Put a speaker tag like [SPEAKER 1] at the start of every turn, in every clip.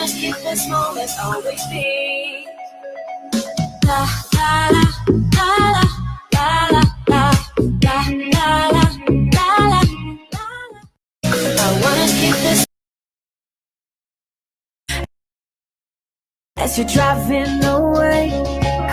[SPEAKER 1] wanna keep this moment always be. La la la la la la la la la la la la. I wanna keep this. As you're driving away,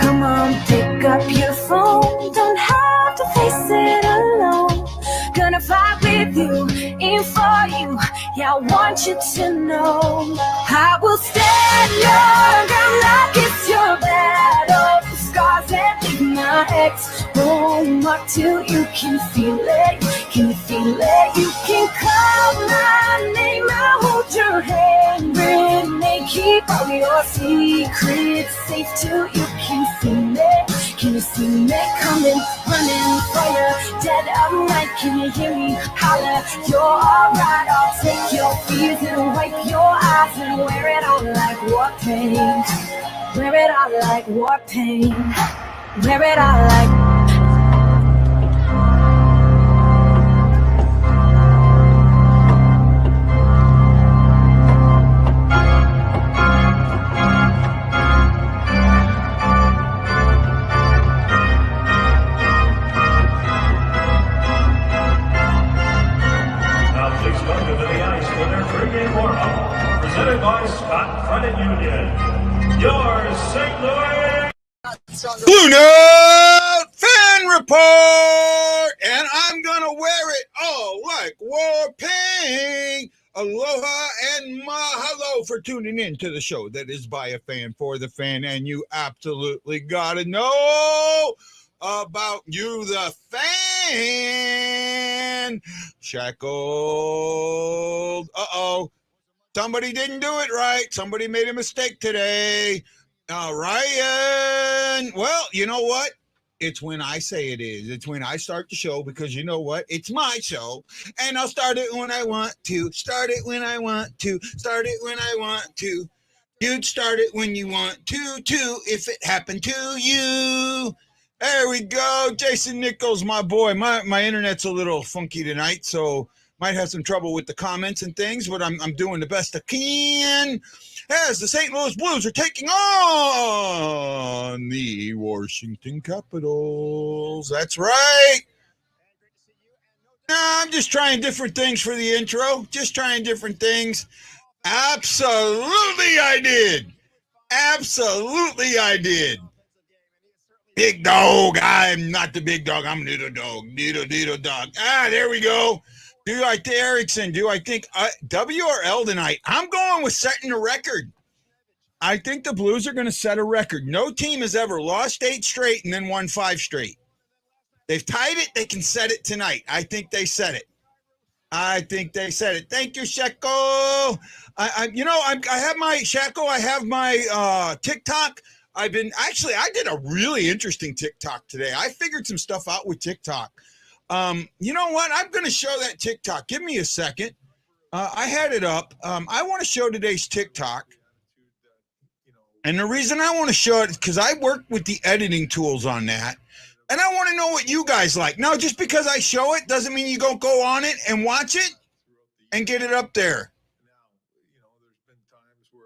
[SPEAKER 1] come on, pick up your phone. Don't have to face it alone. Gonna fight with you, in for you. Yeah, I want you to know I will stand your ground like it's your battle. The scars that leave my ex won't mark till you can feel it. Can you feel it? You can call my name, I'll hold your hand. Renee, keep all your secrets safe till you can see me. Can you see me coming, running for you? Dead of night, can you hear me holler? You're alright, I'll take your fears and wipe your eyes and wear it out like war paint. Wear it out like war paint. Wear it out like.
[SPEAKER 2] Presented by Scott Credit Union. Your St. Louis
[SPEAKER 3] BlueNote Fan Report, and I'm gonna wear it all like war paint. Aloha and mahalo for tuning in to the show that is by a fan for the fan, and you absolutely gotta know about you, the fan. Shackled. Somebody didn't do it right. Somebody made a mistake today. Ryan. Well, you know what? It's when I say it is. It's when I start the show, because you know what? It's my show. And I'll start it when I want to. Start it when I want to. Start it when I want to. You'd start it when you want to, too, if it happened to you. There we go. Jason Nichols, my boy. My internet's a little funky tonight, so might have some trouble with the comments and things, but I'm doing the best I can. As the St. Louis Blues are taking on the Washington Capitals. That's right. No, I'm just trying different things for the intro. Just trying different things. Absolutely I did. Absolutely I did. Big dog. I'm not the big dog. I'm little dog. Little dog. There we go. Do I, Erickson, do I think W or L tonight? I'm going with setting a record. I think the Blues are going to set a record. No team has ever lost 8 straight and then won 5 straight. They've tied it. They can set it tonight. I think they set it. I think they said it. Thank you, Sheko. I have my Sheko. I have my TikTok. I did a really interesting TikTok today. I figured some stuff out with TikTok. You know what? I'm going to show that TikTok. Give me a second. I had it up. I want to show today's TikTok. And the reason I want to show it is because I work with the editing tools on that. And I want to know what you guys like. Now, just because I show it doesn't mean you don't go on it and watch it and get it up there.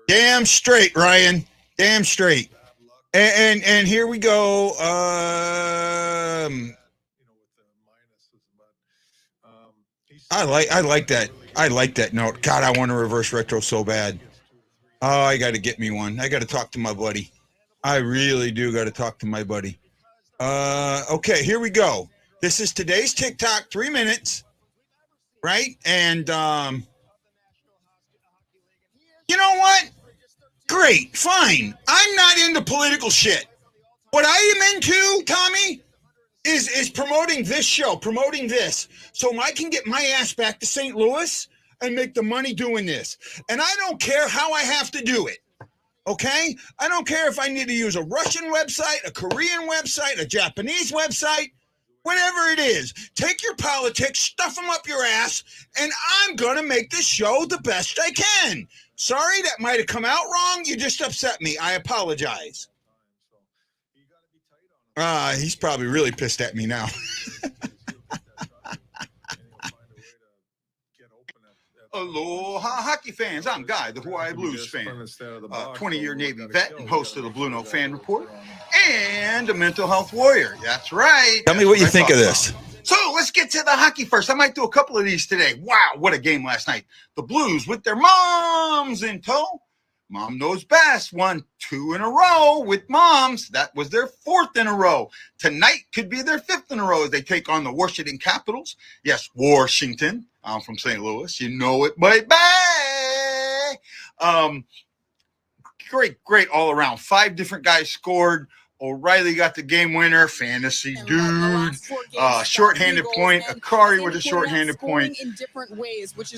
[SPEAKER 3] Damn straight, Ryan. Damn straight. And here we go. I like that. I like that note. God, I want to reverse retro so bad. Oh, I got to get me one. I got to talk to my buddy. I really do got to talk to my buddy. Okay, here we go. This is today's TikTok, 3 minutes, right? And you know what? Great, fine. I'm not into political shit. What I am into, Tommy, is promoting this show, promoting this, so I can get my ass back to St. Louis and make the money doing this. And I don't care how I have to do it. Okay? I don't care if I need to use a Russian website, a Korean website, a Japanese website, whatever it is. Take your politics, stuff them up your ass, and I'm going to make this show the best I can. Sorry, that might have come out wrong. You just upset me. I apologize. He's probably really pissed at me now.
[SPEAKER 4] Aloha, hockey fans. I'm Guy, the Hawaii Blues fan, 20-year Navy vet and host of the BlueNote Fan Report, and a mental health warrior. That's right.
[SPEAKER 3] Tell me what you think of this.
[SPEAKER 4] So let's get to the hockey first. I might do a couple of these today. Wow, what a game last night. The Blues with their moms in tow. Mom knows best. Won 2 in a row with moms. That was their 4th in a row. Tonight could be their 5th in a row as they take on the Washington Capitals. Yes, Washington. I'm from St. Louis. You know it, baby. Great all around. 5 different guys scored. O'Reilly got the game winner. Fantasy dude. Shorthanded point. Akari with a shorthanded point.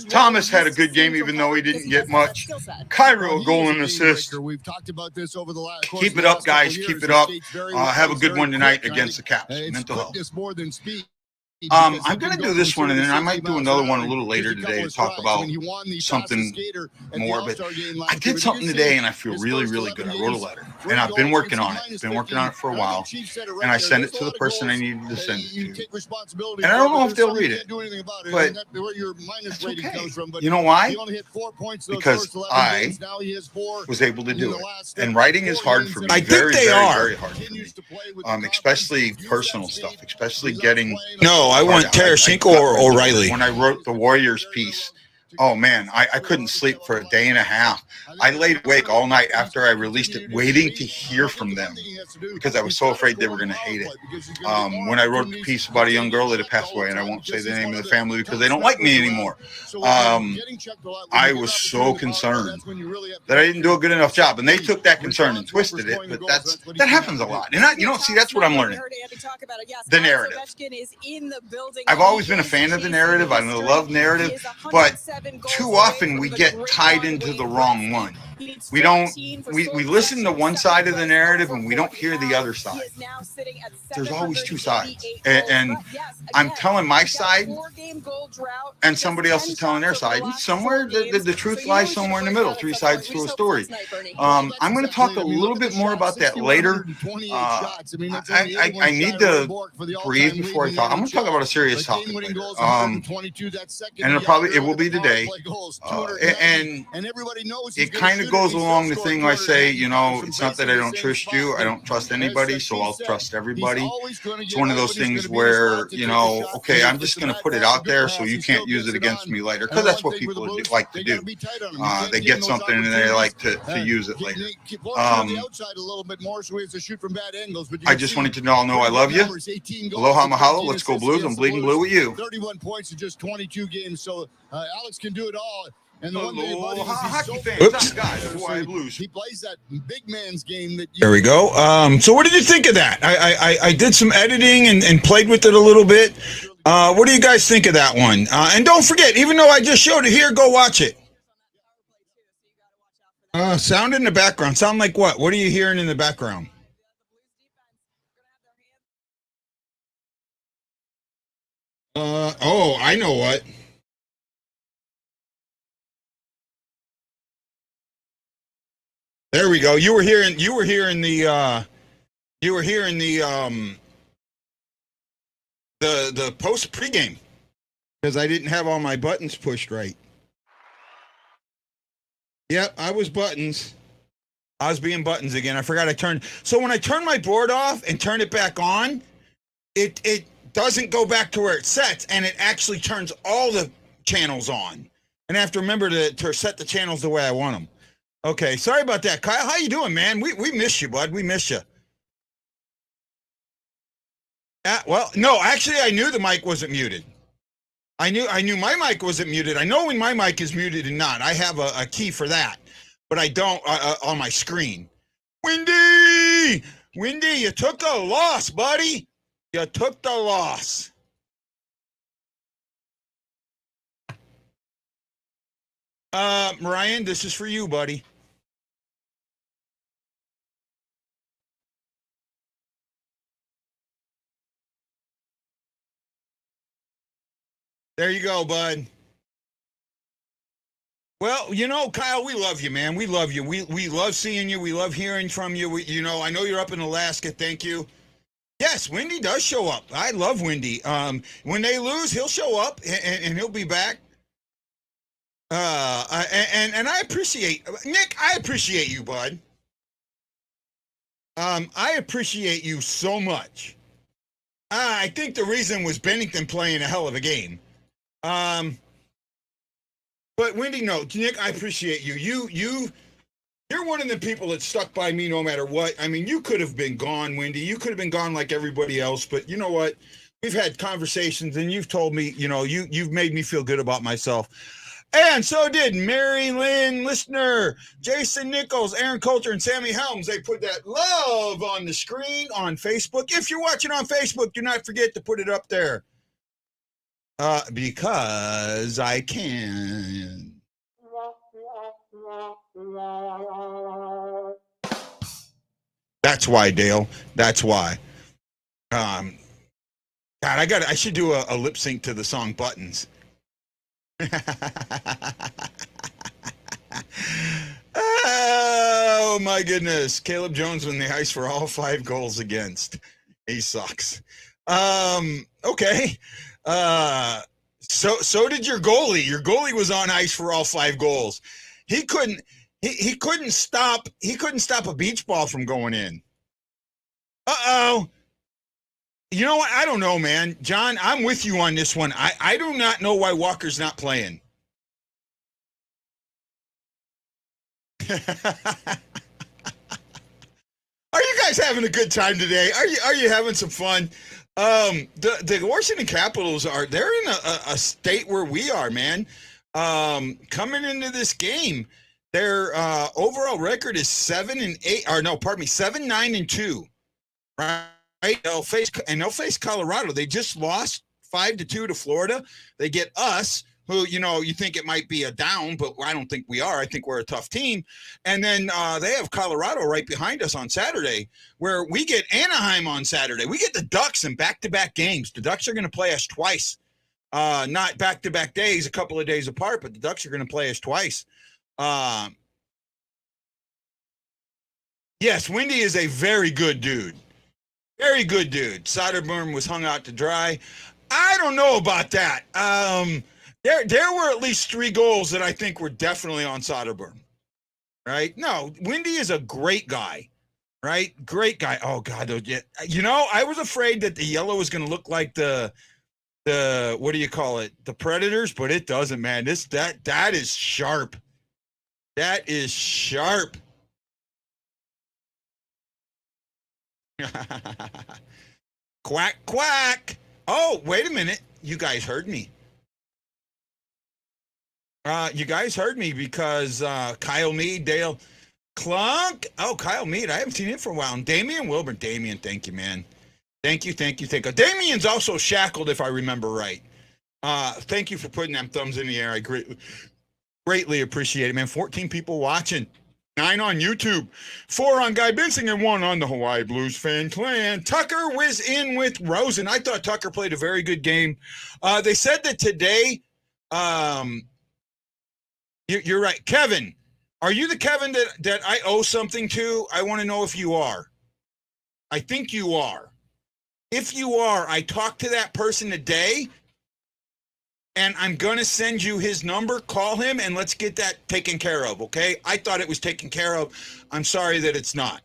[SPEAKER 4] Thomas had a good game, even though he didn't get much. Cairo, goal and assist.
[SPEAKER 5] We've talked about this over the last.
[SPEAKER 4] Keep it up, guys. Keep it up. Have a good one tonight against the Caps. Mental health. I'm going to do this one, and then I might do another one a little later today to talk about something more. But I did something today, and I feel really, really good. I wrote a letter, and I've been working on it. Been working on it for a while, and I sent it to the person I needed to send it to. And I don't know if they'll read it, but that's okay. You know why? Because I was able to do it. And writing is hard for me.
[SPEAKER 3] I think they are.
[SPEAKER 4] Very hard for me. Especially personal stuff, especially getting.
[SPEAKER 3] No, I want Tarasenko or O'Reilly.
[SPEAKER 4] When I wrote the Warriors piece, oh man, I couldn't sleep for a day and a half. I laid awake all night after I released it, waiting to hear from them because I was so afraid they were going to hate it. When I wrote the piece about a young girl that had passed away, and I won't say the name of the family because they don't like me anymore, I was so concerned that I didn't do a good enough job, and they took that concern and twisted it. But that happens a lot, and see, that's what I'm learning. The narrative. I've always been a fan of the narrative. I love narrative, but too often we get tied into the wrong one. We listen to one side of the narrative and we don't hear the other side. There's always 2 sides. And I'm telling my side and somebody else is telling their side. Somewhere the truth lies somewhere in the middle. 3 sides to a story. I'm going to talk a little bit more about that later. I need to breathe before I talk. I'm going to talk about a serious topic later. And it will be today. And it kind of goes along the thing I say, it's not that I don't trust you. I don't trust anybody, so I'll trust everybody. It's one of those things where, okay, I'm just going to put it out there so you can't use it against me later, because that's what people like to do. They get something and they like to use it later. I just wanted to all know I love you. Aloha, mahalo. Let's go Blues. I'm bleeding blue with you.
[SPEAKER 5] 31 points in just 22 games, so Alex can do it all. And the
[SPEAKER 4] hockey fans, Blues.
[SPEAKER 5] He plays that big man's game.
[SPEAKER 3] There we go. So what did you think of that? I did some editing and played with it a little bit. What do you guys think of that one? And don't forget, even though I just showed it here, go watch it. Sound in the background. Sound like what? What are you hearing in the background? Oh, I know what. There we go. You were hearing the post pregame because I didn't have all my buttons pushed right. Yep, I was buttons. I was being buttons again. I forgot I turned. So when I turn my board off and turn it back on, it doesn't go back to where it sets, and it actually turns all the channels on. And I have to remember to set the channels the way I want them. Okay, sorry about that, Kyle. How you doing, man? We miss you, bud. We miss you. Well, no, actually, I knew the mic wasn't muted. I knew my mic wasn't muted. I know when my mic is muted and not. I have a key for that, but I don't on my screen. Windy, you took the loss, buddy. You took the loss. Ryan, this is for you, buddy. There you go, bud. Well, Kyle, we love you, man. We love you. We love seeing you. We love hearing from you. I know you're up in Alaska. Thank you. Yes, Windy does show up. I love Windy. When they lose, he'll show up and he'll be back. And I appreciate Nick. I appreciate you, bud. I appreciate you so much. I think the reason was Bennington playing a hell of a game. But Wendy, no, Nick, I appreciate you. You're one of the people that stuck by me no matter what. I mean, you could have been gone, Wendy. You could have been gone like everybody else. But you know what? We've had conversations, and you've told me, you've made me feel good about myself. And so did Mary Lynn Listener, Jason Nichols, Aaron Coulter, and Sammy Helms. They put that love on the screen on Facebook. If you're watching on Facebook, do not forget to put it up there. Because I can. That's why, Dale. That's why. God, I should do a lip sync to the song Buttons. Oh my goodness. Caleb Jones won the ice for all 5 goals against. He sucks. Okay. So did your goalie. Your goalie was on ice for all 5 goals. He couldn't stop a beach ball from going in. Uh-oh. You know what? I don't know, man. John, I'm with you on this one. I do not know why Walker's not playing. Are you guys having a good time today? Are you having some fun? The Washington Capitals they're in a state where we are, man. Coming into this game, their overall record is 7-9-2. Right? They'll face Colorado. They just lost 5-2 to Florida. They get us, who, you think it might be a down, but I don't think we are. I think we're a tough team. And then they have Colorado right behind us on Saturday, where we get Anaheim on Saturday. We get the Ducks in back-to-back games. The Ducks are going to play us twice. Not back-to-back days, a couple of days apart, but the Ducks are going to play us twice. Yes, Wendy is a very good dude. Very good dude. Sideburns was hung out to dry. I don't know about that. There were at least 3 goals that I think were definitely on Sideburns. Right? No, Wendy is a great guy. Right? Great guy. Oh God, I was afraid that the yellow was going to look like the what do you call it? The Predators, but it doesn't, man. That is sharp. That is sharp. Quack, quack. Oh, wait a minute. You guys heard me. You guys heard me because Kyle Mead, Dale Clunk. Oh, Kyle Mead. I haven't seen him for a while. And Damian Wilburn. Damian, thank you, man. Thank you. Damian's also shackled, if I remember right. Thank you for putting them thumbs in the air. I greatly appreciate it, man. 14 people watching. 9 on YouTube, 4 on Guy Benson, and 1 on the Hawaii Blues fan clan. Tucker was in with Rosen. I thought Tucker played a very good game. They said that today, you're right. Kevin, are you the Kevin that I owe something to? I want to know if you are. I think you are. If you are, I talked to that person today, and I'm going to send you his number. Call him, and let's get that taken care of, okay? I thought it was taken care of. I'm sorry that it's not.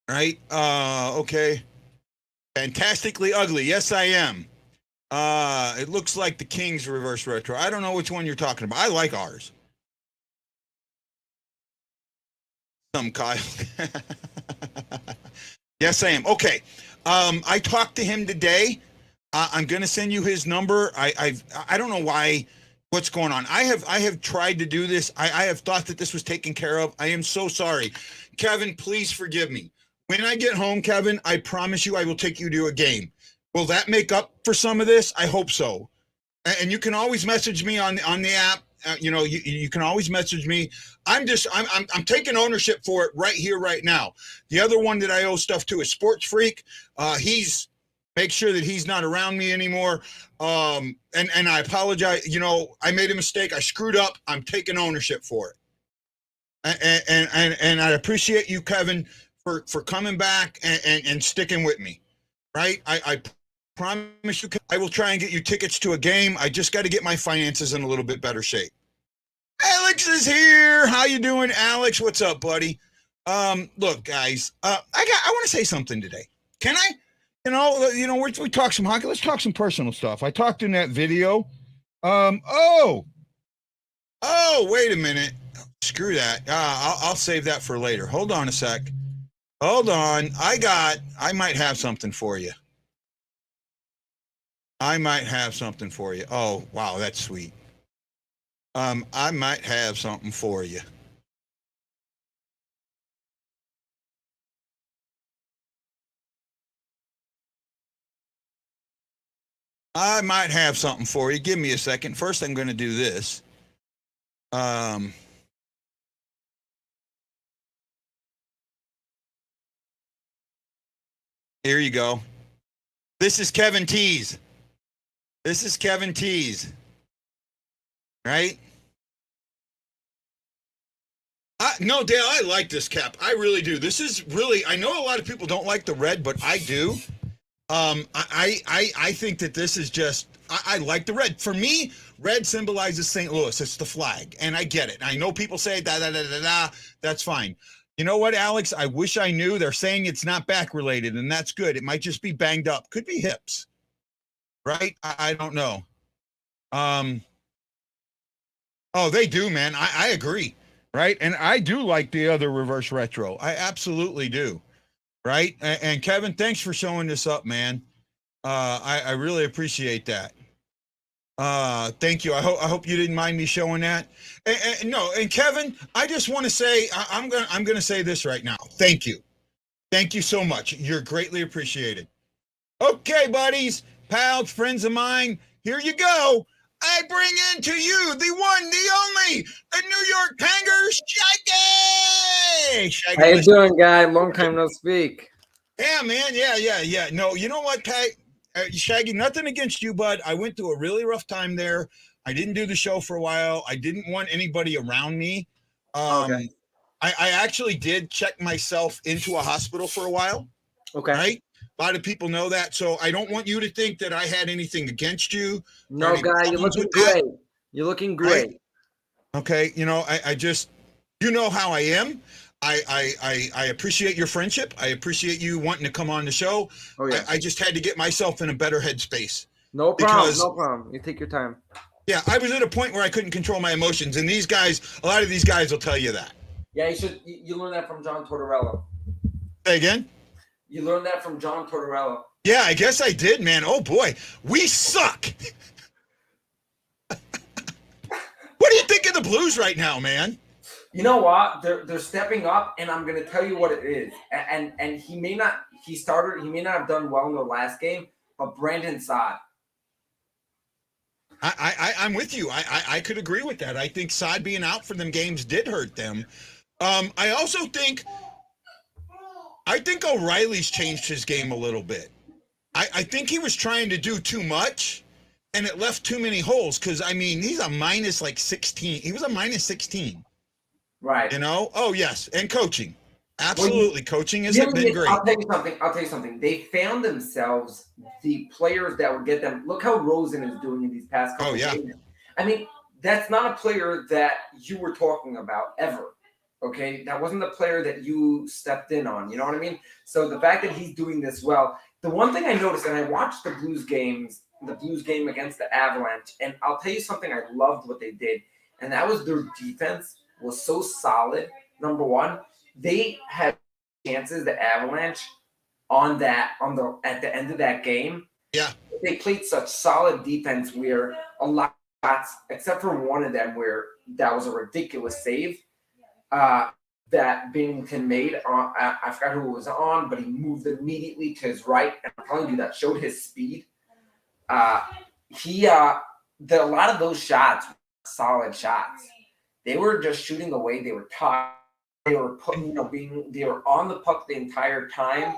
[SPEAKER 3] Right? Okay. Fantastically ugly. Yes, I am. It looks like the Kings reverse retro. I don't know which one you're talking about. I like ours. Some Kyle. Yes, I am. Okay. I talked to him today. I'm going to send you his number. I don't know what's going on. I have tried to do this. I have thought that this was taken care of. I am so sorry. Kevin, please forgive me. When I get home, Kevin, I promise you I will take you to a game. Will that make up for some of this? I hope so. And you can always message me on the app. You can always message me. I'm taking ownership for it right here, right now. The other one that I owe stuff to is Sports Freak. Make sure that he's not around me anymore. And I apologize. I made a mistake. I screwed up. I'm taking ownership for it. And I appreciate you, Kevin, for coming back and sticking with me. Right? I Promise you, I will try and get you tickets to a game. I just got to get my finances in a little bit better shape. Alex is here. How you doing, Alex? What's up, buddy? Look, guys, I want to say something today. Can I? We talk some hockey. Let's talk some personal stuff. I talked in that video. Oh, wait a minute. Screw that. I'll save that for later. Hold on a sec. Hold on. I might have something for you. Oh, wow, that's sweet. I might have something for you. Give me a second. First, I'm going to do this. Here you go. This is Kevin Tees. Right? No, Dale, I like this cap. I really do. This is really, I know a lot of people don't like the red, but I do. I think that this is just, I like the red. For me, red symbolizes St. Louis. It's the flag. And I get it. I know people say that's fine. You know what, Alex? I wish I knew. They're saying it's not back related, and that's good. It might just be banged up. Could be hips. Right? I don't know. Oh, they do, man. I agree. Right? And I do like the other reverse retro. I absolutely do. Right? And Kevin, thanks for showing this up, man. I really appreciate that. Thank you. I hope you didn't mind me showing that. And Kevin, I just want to say, I'm gonna say this right now. Thank you so much. You're greatly appreciated. Okay, buddies, pals, friends of mine, here you go. I bring into you the one, the only, the New York Panger, Shaggy.
[SPEAKER 6] How you doing, guy? Long time no speak.
[SPEAKER 3] Yeah, man. Yeah. No, you know what, Shaggy, nothing against you, bud. I went through a really rough time there. I didn't do the show for a while. I didn't want anybody around me. Okay. I actually did check myself into a hospital for a while. Okay. Right? A lot of people know that. So I don't want you to think that I had anything against you.
[SPEAKER 6] No, guy, you're looking great. You're looking great.
[SPEAKER 3] Right? Okay. You know, I just, you know how I am. I appreciate your friendship. I appreciate you wanting to come on the show. Oh, yeah. I just had to get myself in a better headspace.
[SPEAKER 6] No problem. You take your time.
[SPEAKER 3] Yeah, I was at a point where I couldn't control my emotions. And these guys, a lot of these guys will tell you that.
[SPEAKER 6] Yeah, you learned that from John Tortorella.
[SPEAKER 3] Say again?
[SPEAKER 6] You learned that from John Tortorella.
[SPEAKER 3] Yeah, I guess I did, man. Oh, boy. We suck. What do you think of the Blues right now, man?
[SPEAKER 6] You know what? They're stepping up, and I'm going to tell you what it is. And he may not have done well in the last game, but Brandon Saad.
[SPEAKER 3] I'm with you. I could agree with that. I think Saad being out for them games did hurt them. I also think O'Reilly's changed his game a little bit. I think he was trying to do too much, and it left too many holes. Because I mean, he's a minus like 16. He was a minus 16.
[SPEAKER 6] Right.
[SPEAKER 3] You know? Oh yes, and coaching. Absolutely, coaching has been great.
[SPEAKER 6] I'll tell you something. They found themselves the players that would get them. Look how Rosen is doing in these past couple games. I mean, that's not a player that you were talking about ever. Okay, that wasn't the player that you stepped in on. You know what I mean? So the fact that he's doing this well. The one thing I noticed, and I watched the Blues game against the Avalanche, and I'll tell you something. I loved what they did, and that was their defense was so solid. Number one, they had chances, the Avalanche, at the end of that game. Yeah, they played such solid defense where a lot, except for one of them, where that was a ridiculous save. That Binghamton made. I forgot who it was on, but he moved immediately to his right, and I'm telling you that showed his speed. A lot of those shots, solid shots. They were just shooting away. They were tough. They were they were on the puck the entire time.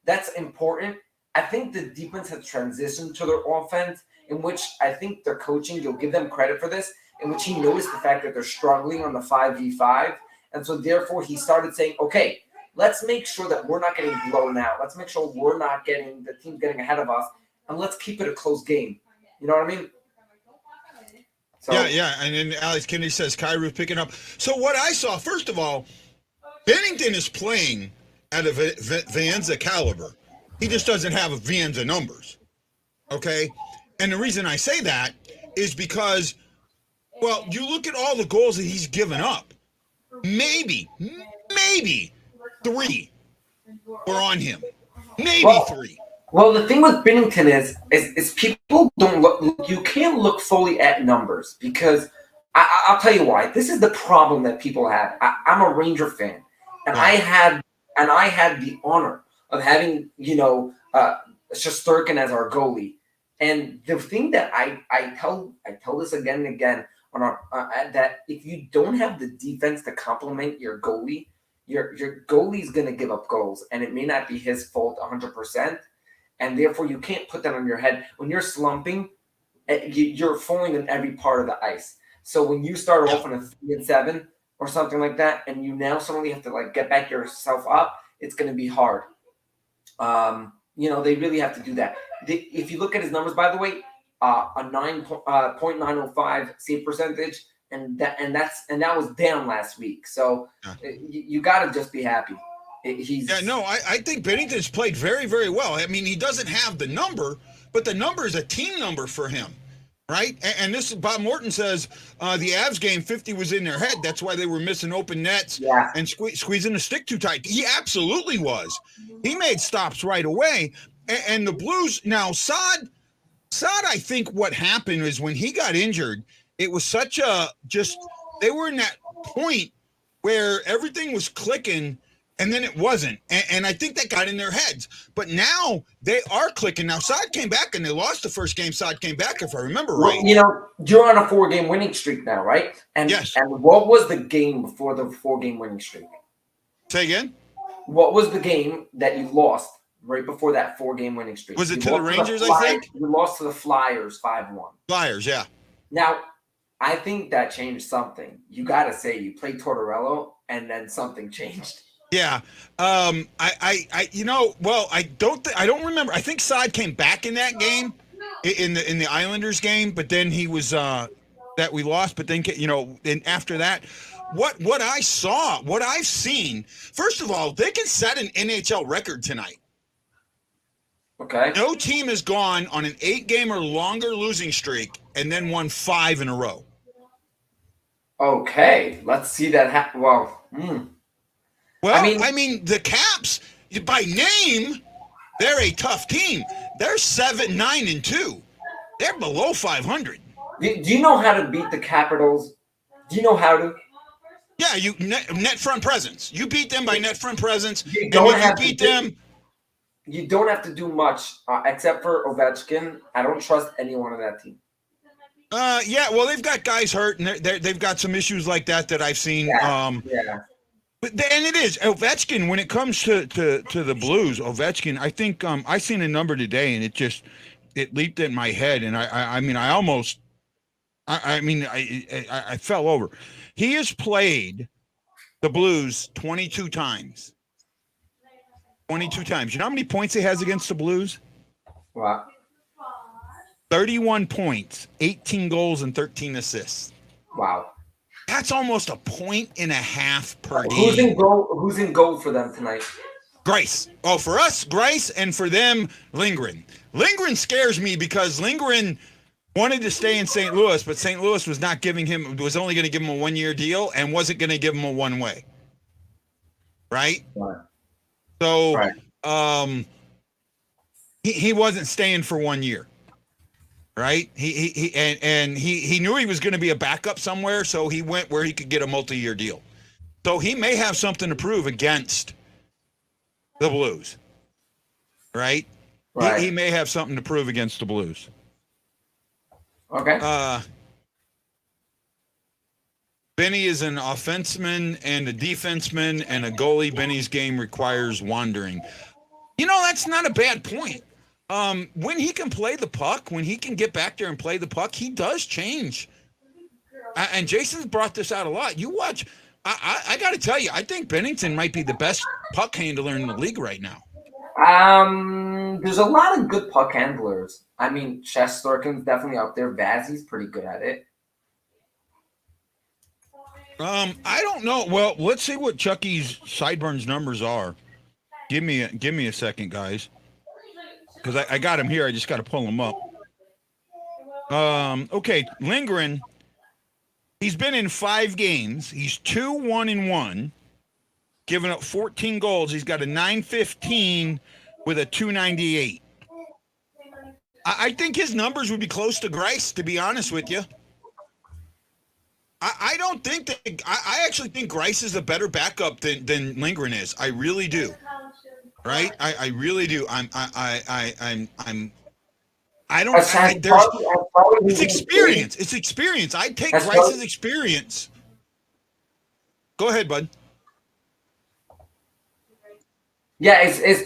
[SPEAKER 6] That's important. I think the defense has transitioned to their offense, in which I think their coaching, you'll give them credit for this, in which he noticed the fact that they're struggling on the 5v5. And so therefore he started saying, okay, let's make sure that we're not getting blown out. Let's make sure we're not getting the team getting ahead of us. and let's keep it a close game. You know what I mean? So,
[SPEAKER 3] yeah. And then Alex Kennedy says Kyrou picking up. So what I saw, first of all, Bennington is playing at a Vienza caliber. He just doesn't have a Vienza numbers. Okay? And the reason I say that is because, well, you look at all the goals that he's given up. Maybe 3 were on him. Maybe 3.
[SPEAKER 6] Well, the thing with Bennington is people don't look. You can't look fully at numbers because I'll tell you why. This is the problem that people have. I'm a Ranger fan, and I had the honor of having Shesterkin as our goalie. And the thing that I tell this again and again on that if you don't have the defense to complement your goalie, your goalie's going to give up goals, and it may not be his fault 100%. And therefore, you can't put that on your head. When you're slumping, you're falling in every part of the ice. So when you start off on a 3-7 or something like that, and you now suddenly have to get back yourself up, it's going to be hard. They really have to do that. If you look at his numbers, by the way, a 9.905 save percentage, and that was down last week. So you got to just be happy.
[SPEAKER 3] I think Bennington's played very, very well. I mean, he doesn't have the number, but the number is a team number for him, right? And this is Bob Morton says the Avs game 50 was in their head. That's why they were missing open nets and squeezing the stick too tight. He absolutely was. He made stops right away. And the Blues now, Saad, I think what happened is when he got injured, it was such they were in that point where everything was clicking. And then it wasn't. And I think that got in their heads. But now they are clicking. Now, Saad came back, and they lost the first game. Saad came back, if I remember right.
[SPEAKER 6] You're on a 4-game winning streak now, right? And,
[SPEAKER 3] yes.
[SPEAKER 6] And what was the game before the 4-game winning streak?
[SPEAKER 3] Say again?
[SPEAKER 6] What was the game that you lost right before that 4-game winning streak?
[SPEAKER 3] Was it to the Rangers, I think?
[SPEAKER 6] You lost to the Flyers 5-1.
[SPEAKER 3] Flyers, yeah.
[SPEAKER 6] Now, I think that changed something. You got to say you played Tortorella, and then something changed.
[SPEAKER 3] Yeah. I don't remember. I think Saad came back in that game, in the Islanders game, but then he was that we lost. But then and after that, what I saw, what I've seen. First of all, they can set an NHL record tonight.
[SPEAKER 6] Okay.
[SPEAKER 3] No team has gone on an 8-game or longer losing streak and then won 5 in a row.
[SPEAKER 6] Okay, let's see that happen. Well.
[SPEAKER 3] Well, I mean, the Caps, by name, they're a tough team. They're 7-9-2. They're below 500.
[SPEAKER 6] Do you know how to beat the Capitals? Do you know how to?
[SPEAKER 3] Yeah, you net front presence. You beat them by net front presence.
[SPEAKER 6] You
[SPEAKER 3] don't
[SPEAKER 6] have to do much except for Ovechkin. I don't trust anyone on that team.
[SPEAKER 3] Well, they've got guys hurt, and they've got some issues like that I've seen.
[SPEAKER 6] Yeah.
[SPEAKER 3] But and it is Ovechkin when it comes to the Blues. Ovechkin, I think I seen a number today, and it leaped in my head, and I fell over. He has played the Blues 22 times. 22 times. You know how many points he has against the Blues?
[SPEAKER 6] Wow.
[SPEAKER 3] 31 points, 18 goals, and 13 assists.
[SPEAKER 6] Wow.
[SPEAKER 3] That's almost 1.5 points per game.
[SPEAKER 6] Who's in goal for them tonight?
[SPEAKER 3] Grace. Oh, for us, Grace, and for them, Lindgren. Lindgren scares me because Lindgren wanted to stay in St. Louis, but St. Louis was only going to give him a 1-year deal and wasn't going to give him a one-way. Right? So, he wasn't staying for 1 year. Right? He knew he was going to be a backup somewhere, so he went where he could get a multi-year deal. So he may have something to prove against the Blues. Right? He may have something to prove against the Blues.
[SPEAKER 6] Okay.
[SPEAKER 3] Benny is an offenseman and a defenseman and a goalie. Benny's game requires wandering. That's not a bad point. When he can play the puck, when he can get back there and play the puck, he does change. And Jason's brought this out a lot. You watch. I got to tell you, I think Bennington might be the best puck handler in the league right now.
[SPEAKER 6] There's a lot of good puck handlers. I mean, Shesterkin's definitely up there. Vazzy's pretty good at it.
[SPEAKER 3] I don't know. Well, let's see what Chucky's Sideburns numbers are. Give me a second, guys, because I got him here. I just got to pull him up. Okay, Lindgren. He's been in 5 games. He's 2-1-1, giving up 14 goals. He's got a .915 with a .298. I think his numbers would be close to Greiss, to be honest with you. I don't think that. I actually think Greiss is a better backup than Lindgren is. I really do. Right? I really do. It's experience. It's experience. I take Greiss's experience. Go ahead, bud.
[SPEAKER 6] Yeah, has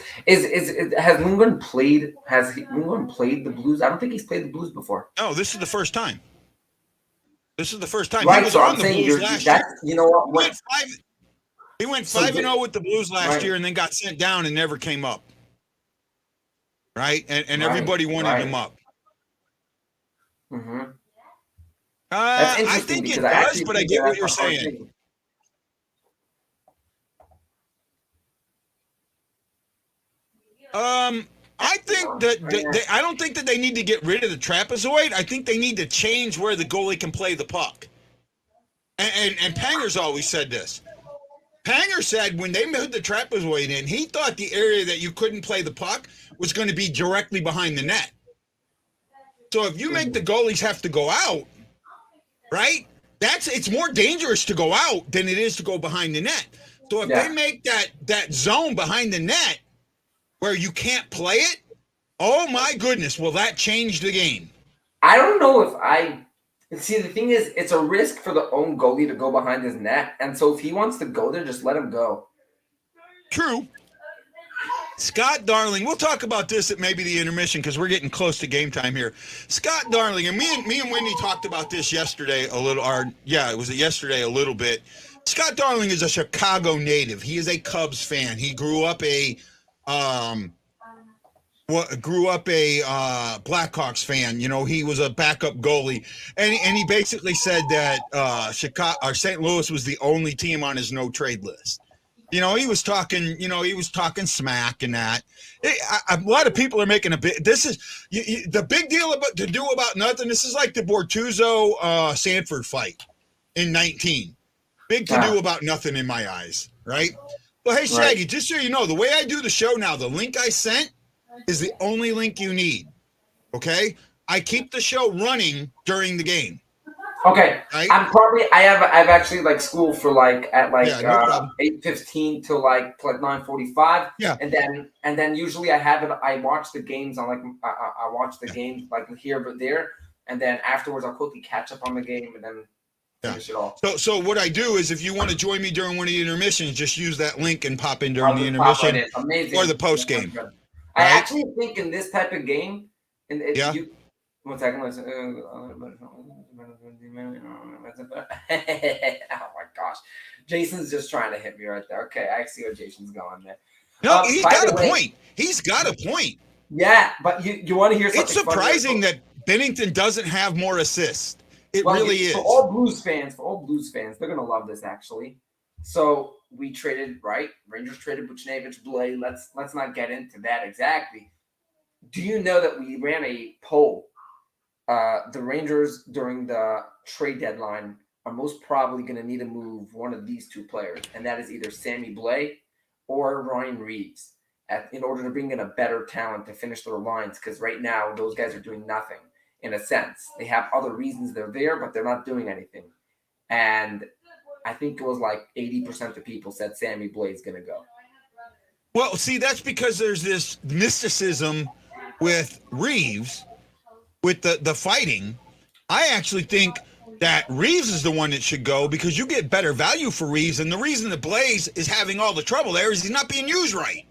[SPEAKER 6] Lindgren played? Has Lindgren played the Blues? I don't think he's played the Blues before.
[SPEAKER 3] No, this is the first time. This is the first time.
[SPEAKER 6] Right,
[SPEAKER 3] he was
[SPEAKER 6] so
[SPEAKER 3] on the Blues last year.
[SPEAKER 6] You know what?
[SPEAKER 3] He went 5-0 with the Blues last year, and then got sent down and never came up. Right, and everybody wanted him up.
[SPEAKER 6] Mm-hmm.
[SPEAKER 3] I think it does, but I get what you're saying. I think that I don't think that they need to get rid of the trapezoid. I think they need to change where the goalie can play the puck. And Panger's always said this. Panger said when they moved the trapezoid in, he thought the area that you couldn't play the puck was going to be directly behind the net. So if you make the goalies have to go out, right? It's more dangerous to go out than it is to go behind the net. So if they make that zone behind the net where you can't play it, oh my goodness, will that change the game?
[SPEAKER 6] I don't know if see, the thing is, it's a risk for the own goalie to go behind his net, and so if he wants to go there, just let him go.
[SPEAKER 3] True. Scott Darling, we'll talk about this at maybe the intermission because we're getting close to game time here. Scott Darling, and me and Wendy talked about this yesterday a little, it was yesterday a little bit. Scott Darling is a Chicago native. He is a Cubs fan. He grew up a Blackhawks fan. You know, he was a backup goalie, and he basically said that St. Louis was the only team on his no trade list. You know, he was talking smack and that. A lot of people are making a big. This is the big deal about nothing. This is like the Bortuzzo Sanford fight in 19. Big to do about nothing in my eyes, right? Well, hey Shaggy, just so you know, the way I do the show now, the link I sent is the only link you need. Okay, I keep the show running during the game.
[SPEAKER 6] Okay,
[SPEAKER 3] right?
[SPEAKER 6] I've actually like school for like at like
[SPEAKER 3] no
[SPEAKER 6] 8:15 till like 9:45.
[SPEAKER 3] Yeah,
[SPEAKER 6] and then usually I have it. I watch the games on like I watch the games like here but there, and then afterwards I'll quickly catch up on the game and then finish it off.
[SPEAKER 3] So what I do is if you want to join me during one of the intermissions, just use that link and pop in during the intermission or the post game.
[SPEAKER 6] I actually think in this type of game, one second. Oh my gosh, Jason's just trying to hit me right there. Okay, I see where Jason's going there.
[SPEAKER 3] No, he's got a point. He's got a point.
[SPEAKER 6] Yeah, but you want to hear something?
[SPEAKER 3] It's surprising that Bennington doesn't have more assists. It really is.
[SPEAKER 6] For all Blues fans, they're gonna love this actually. So we traded, right? Rangers traded Buchnevich, Blais. Let's not get into that exactly. Do you know that we ran a poll? The Rangers during the trade deadline are most probably going to need to move one of these two players, and that is either Sammy Blais or Ryan Reeves, in order to bring in a better talent to finish their lines. Because right now, those guys are doing nothing. In a sense, they have other reasons they're there, but they're not doing anything. And I think it was like 80% of people said Sammy Blais is going to go.
[SPEAKER 3] Well, see, that's because there's this mysticism with Reeves, with the fighting. I actually think that Reeves is the one that should go because you get better value for Reeves. And the reason that Blais is having all the trouble there is he's not being used right.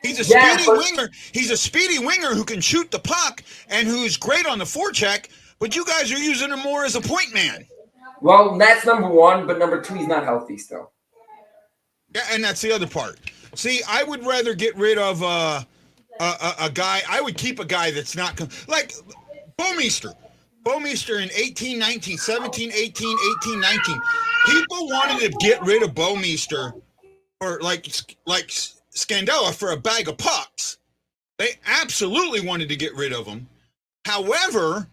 [SPEAKER 3] He's a speedy winger. He's a speedy winger who can shoot the puck and who's great on the forecheck, but you guys are using him more as a point man.
[SPEAKER 6] Well, that's number one, but number two, he's not healthy still.
[SPEAKER 3] Yeah, and that's the other part. See, I would rather get rid of a guy. I would keep a guy that's not like Bouwmeester. Bouwmeester in 18, 19, 17, 18, 18, 19. People wanted to get rid of Bouwmeester or like Scandella for a bag of pucks. They absolutely wanted to get rid of him. However,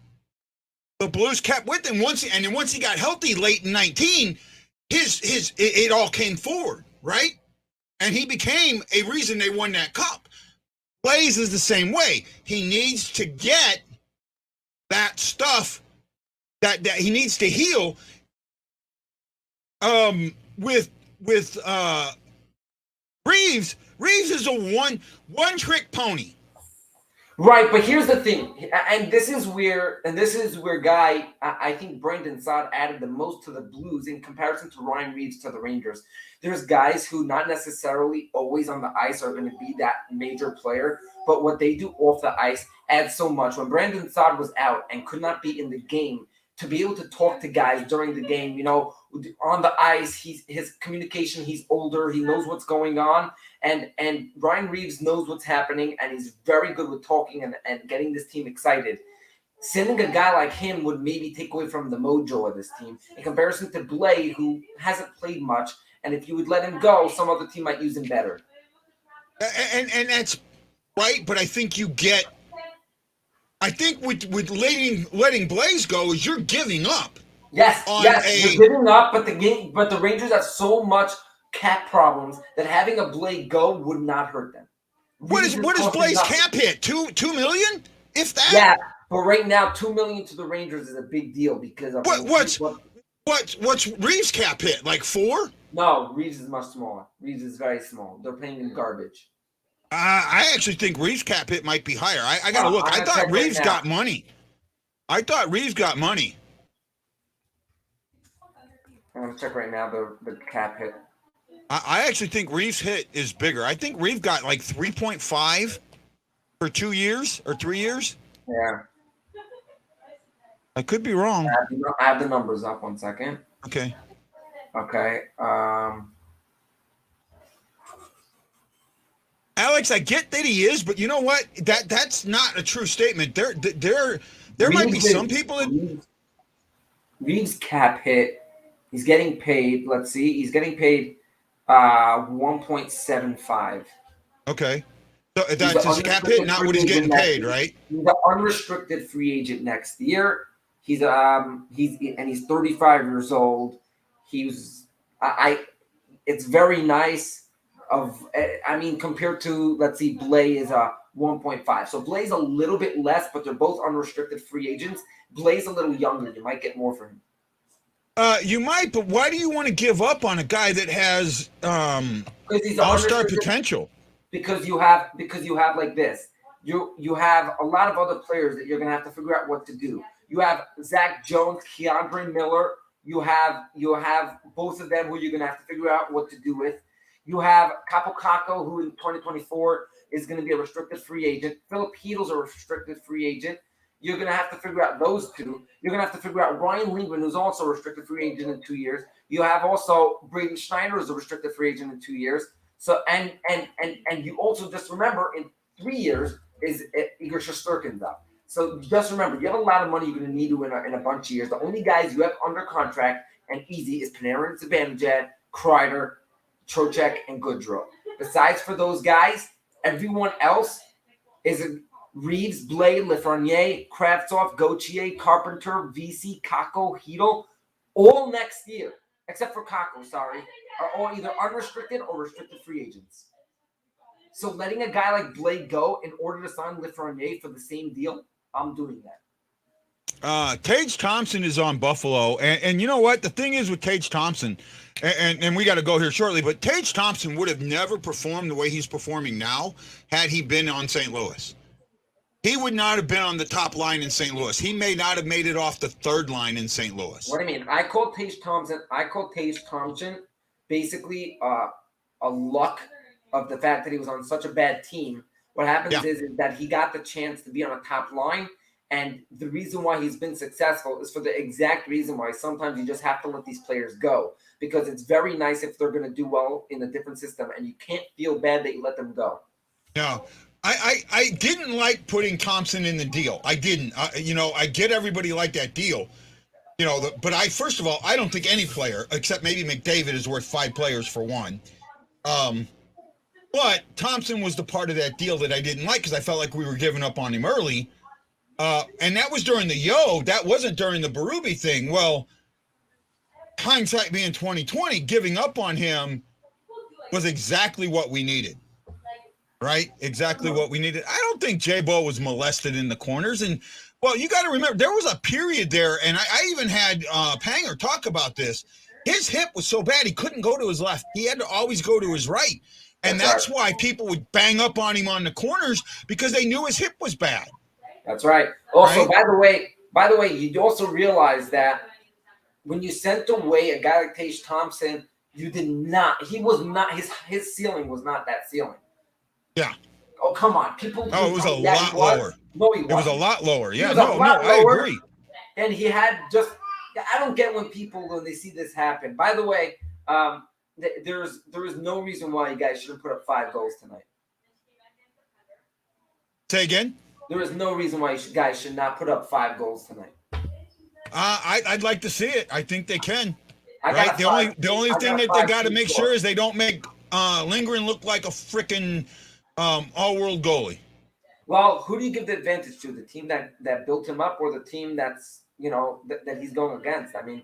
[SPEAKER 3] the Blues kept with him once he got healthy late in 19, it all came forward, right? And he became a reason they won that cup. Blaze is the same way. He needs to get that stuff that he needs to heal. With Reeves is a one trick pony.
[SPEAKER 6] Right, but here's the thing, and this is where I think Brandon Saad added the most to the Blues in comparison to Ryan Reeves to the Rangers. There's guys who not necessarily always on the ice are going to be that major player, but what they do off the ice adds so much. When Brandon Saad was out and could not be in the game, to be able to talk to guys during the game, on the ice, his communication, he's older, he knows what's going on, and Ryan Reeves knows what's happening, and he's very good with talking and getting this team excited. Sending a guy like him would maybe take away from the mojo of this team in comparison to Blay, who hasn't played much, and if you would let him go, some other team might use him better.
[SPEAKER 3] And that's right, but I think with letting Blaze go is you're giving up.
[SPEAKER 6] Yes, you're giving up, but the Rangers have so much cap problems that having a Blade go would not hurt them.
[SPEAKER 3] What is Blaze cap hit? $2 million? If that?
[SPEAKER 6] Yeah, but right now $2 million to the Rangers is a big deal because of
[SPEAKER 3] what's Reeves cap hit? Like 4?
[SPEAKER 6] No, Reeves is much smaller. Reeves is very small. They're paying him garbage.
[SPEAKER 3] I actually think Reeves cap hit might be higher. I gotta look. I thought Reeves got money. I'm
[SPEAKER 6] gonna check right now the cap hit.
[SPEAKER 3] I actually think Reeves' hit is bigger. I think Reeves got like 3.5 for 2 years or 3 years.
[SPEAKER 6] Yeah.
[SPEAKER 3] I could be wrong.
[SPEAKER 6] I have the numbers up. 1 second.
[SPEAKER 3] Okay. Alex, I get that he is, but you know what? That's not a true statement. There might be some people that
[SPEAKER 6] Reeves cap hit. He's getting paid. Let's see. He's getting paid 1.75.
[SPEAKER 3] Okay. So that's his cap hit, not what he's getting paid, right?
[SPEAKER 6] He's an unrestricted free agent next year. He's 35 years old. It's very nice compared to, let's see, Blay is a 1.5. So Blay's a little bit less, but they're both unrestricted free agents. Blay's a little younger. You might get more for him.
[SPEAKER 3] You might, but why do you want to give up on a guy that has all-star potential?
[SPEAKER 6] Because you have like this. You have a lot of other players that you're gonna have to figure out what to do. You have Zach Jones, Keandre Miller. You have both of them who you're gonna have to figure out what to do with. You have Capo Caco, who in 2024 is going to be a restricted free agent. Philip Heedle's a restricted free agent. You're going to have to figure out those two. You're going to have to figure out Ryan Lindgren, who's also a restricted free agent in 2 years. You have also Braden Schneider, who's a restricted free agent in 2 years. So and you also just remember in 3 years is Igor Shesterkin's up. So just remember, you have a lot of money you're going to need to in a bunch of years. The only guys you have under contract and easy is Panarin, Zibanejad, Kreider, Trocheck, and Goodrow. Besides for those guys, everyone else is Reeves, Blay, Lafreniere, Kravtsov, Gauthier, Carpenter, VC, Kako, Heedle, all next year, except for Kako, are all either unrestricted or restricted free agents. So letting a guy like Blay go in order to sign Lafreniere for the same deal, I'm doing that.
[SPEAKER 3] Tage Thompson is on Buffalo, and you know what? The thing is with Tage Thompson, and we got to go here shortly, but Tage Thompson would have never performed the way he's performing now had he been on St. Louis. He would not have been on the top line in St. Louis. He may not have made it off the third line in St. Louis.
[SPEAKER 6] What do you mean? I call Tage Thompson basically a luck of the fact that he was on such a bad team. What happens is that he got the chance to be on a top line, And the reason why he's been successful is for the exact reason why sometimes you just have to let these players go, because it's very nice if they're going to do well in a different system, and you can't feel bad that you let them go.
[SPEAKER 3] No, I didn't like putting Thompson in the deal. I didn't. I get everybody like that deal. But first of all, I don't think any player, except maybe McDavid, is worth 5 players for one. But Thompson was the part of that deal that I didn't like because I felt like we were giving up on him early. And that was during the that wasn't during the Berube thing. Well, hindsight being 2020, giving up on him was exactly what we needed. Right? Exactly what we needed. I don't think J-Bo was molested in the corners. And, well, you got to remember, there was a period there, and I even had Panger talk about this. His hip was so bad he couldn't go to his left. He had to always go to his right. And that's why people would bang up on him on the corners, because they knew his hip was bad.
[SPEAKER 6] That's right. Also, by the way, you also realize that when you sent away a guy like Tage Thompson, he was not, his ceiling was not that ceiling. Yeah. Oh, come on. People.
[SPEAKER 3] Oh, it was a lot lower.
[SPEAKER 6] No, he wasn't.
[SPEAKER 3] It was a lot lower. Yeah,
[SPEAKER 6] I
[SPEAKER 3] agree.
[SPEAKER 6] And he had I don't get when they see this happen. By the way, there is no reason why you guys shouldn't put up 5 goals tonight.
[SPEAKER 3] Say again?
[SPEAKER 6] There is no reason why you guys should not put up 5 goals tonight.
[SPEAKER 3] I'd like to see it. I think they can. Right? The only thing that they got to make sure is they don't make Lindgren look like a freaking all-world goalie.
[SPEAKER 6] Well, who do you give the advantage to? The team that built him up, or the team that's that he's going against? I mean,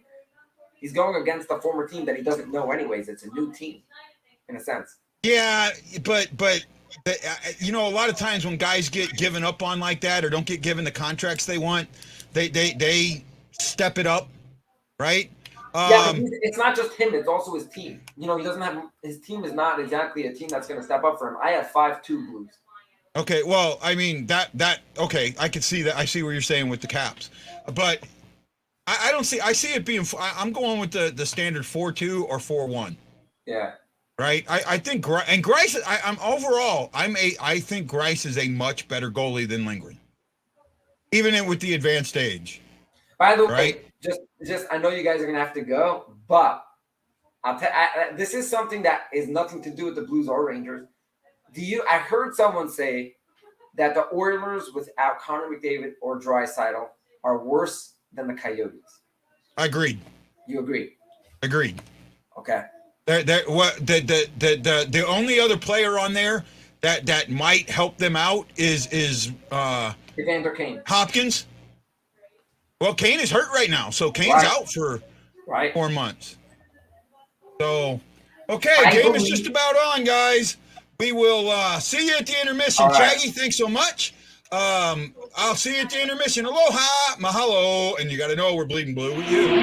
[SPEAKER 6] he's going against the former team that he doesn't know anyways. It's a new team, in a sense.
[SPEAKER 3] Yeah, but a lot of times when guys get given up on like that or don't get given the contracts they want, they step it up, right?
[SPEAKER 6] Yeah, but it's not just him; it's also his team. He doesn't have his team is not exactly a team that's going to step up for him. I have 5-2 Blues.
[SPEAKER 3] Okay, well, I mean okay, I can see that. I see what you're saying with the Caps, but I don't see. I see it being. I'm going with the standard 4-2 or 4-1.
[SPEAKER 6] Yeah.
[SPEAKER 3] Right. I think Greiss. I think Greiss is a much better goalie than Lindgren, even with the advanced age.
[SPEAKER 6] By the way, just I know you guys are gonna have to go, but this is something that is nothing to do with the Blues or Rangers. I heard someone say that the Oilers without Connor McDavid or Draisaitl are worse than the Coyotes.
[SPEAKER 3] Agreed.
[SPEAKER 6] You agree?
[SPEAKER 3] Agreed.
[SPEAKER 6] Okay.
[SPEAKER 3] The only other player on there that might help them out is
[SPEAKER 6] Evander Kane.
[SPEAKER 3] Hopkins. Well, Kane is hurt right now, so Kane's out for 4 months. So, okay, game is just about on, guys. We will see you at the intermission. Right. Shaggy, thanks so much. I'll see you at the intermission. Aloha, mahalo, and you got to know we're bleeding blue with you.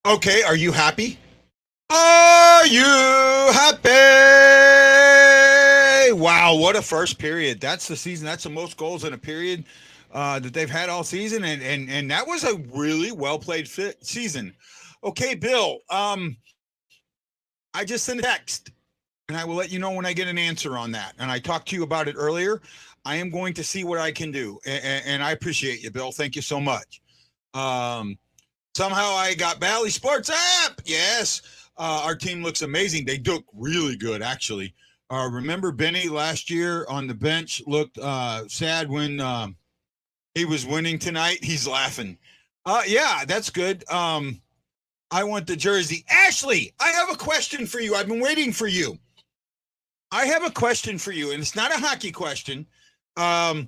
[SPEAKER 3] Okay, are you happy? Are you happy? Wow, what a first period. That's the season. That's the most goals in a period that they've had all season. And that was a really well played season. Okay, Bill, I just sent a text and I will let you know when I get an answer on that. And I talked to you about it earlier. I am going to see what I can do. And I appreciate you, Bill. Thank you so much. Somehow I got Bally Sports app. Yes. Our team looks amazing. They look really good, actually. Remember Benny last year on the bench looked sad when he was winning tonight? He's laughing. Yeah, that's good. I want the jersey. Ashley, I have a question for you. I've been waiting for you. I have a question for you, and it's not a hockey question. Tie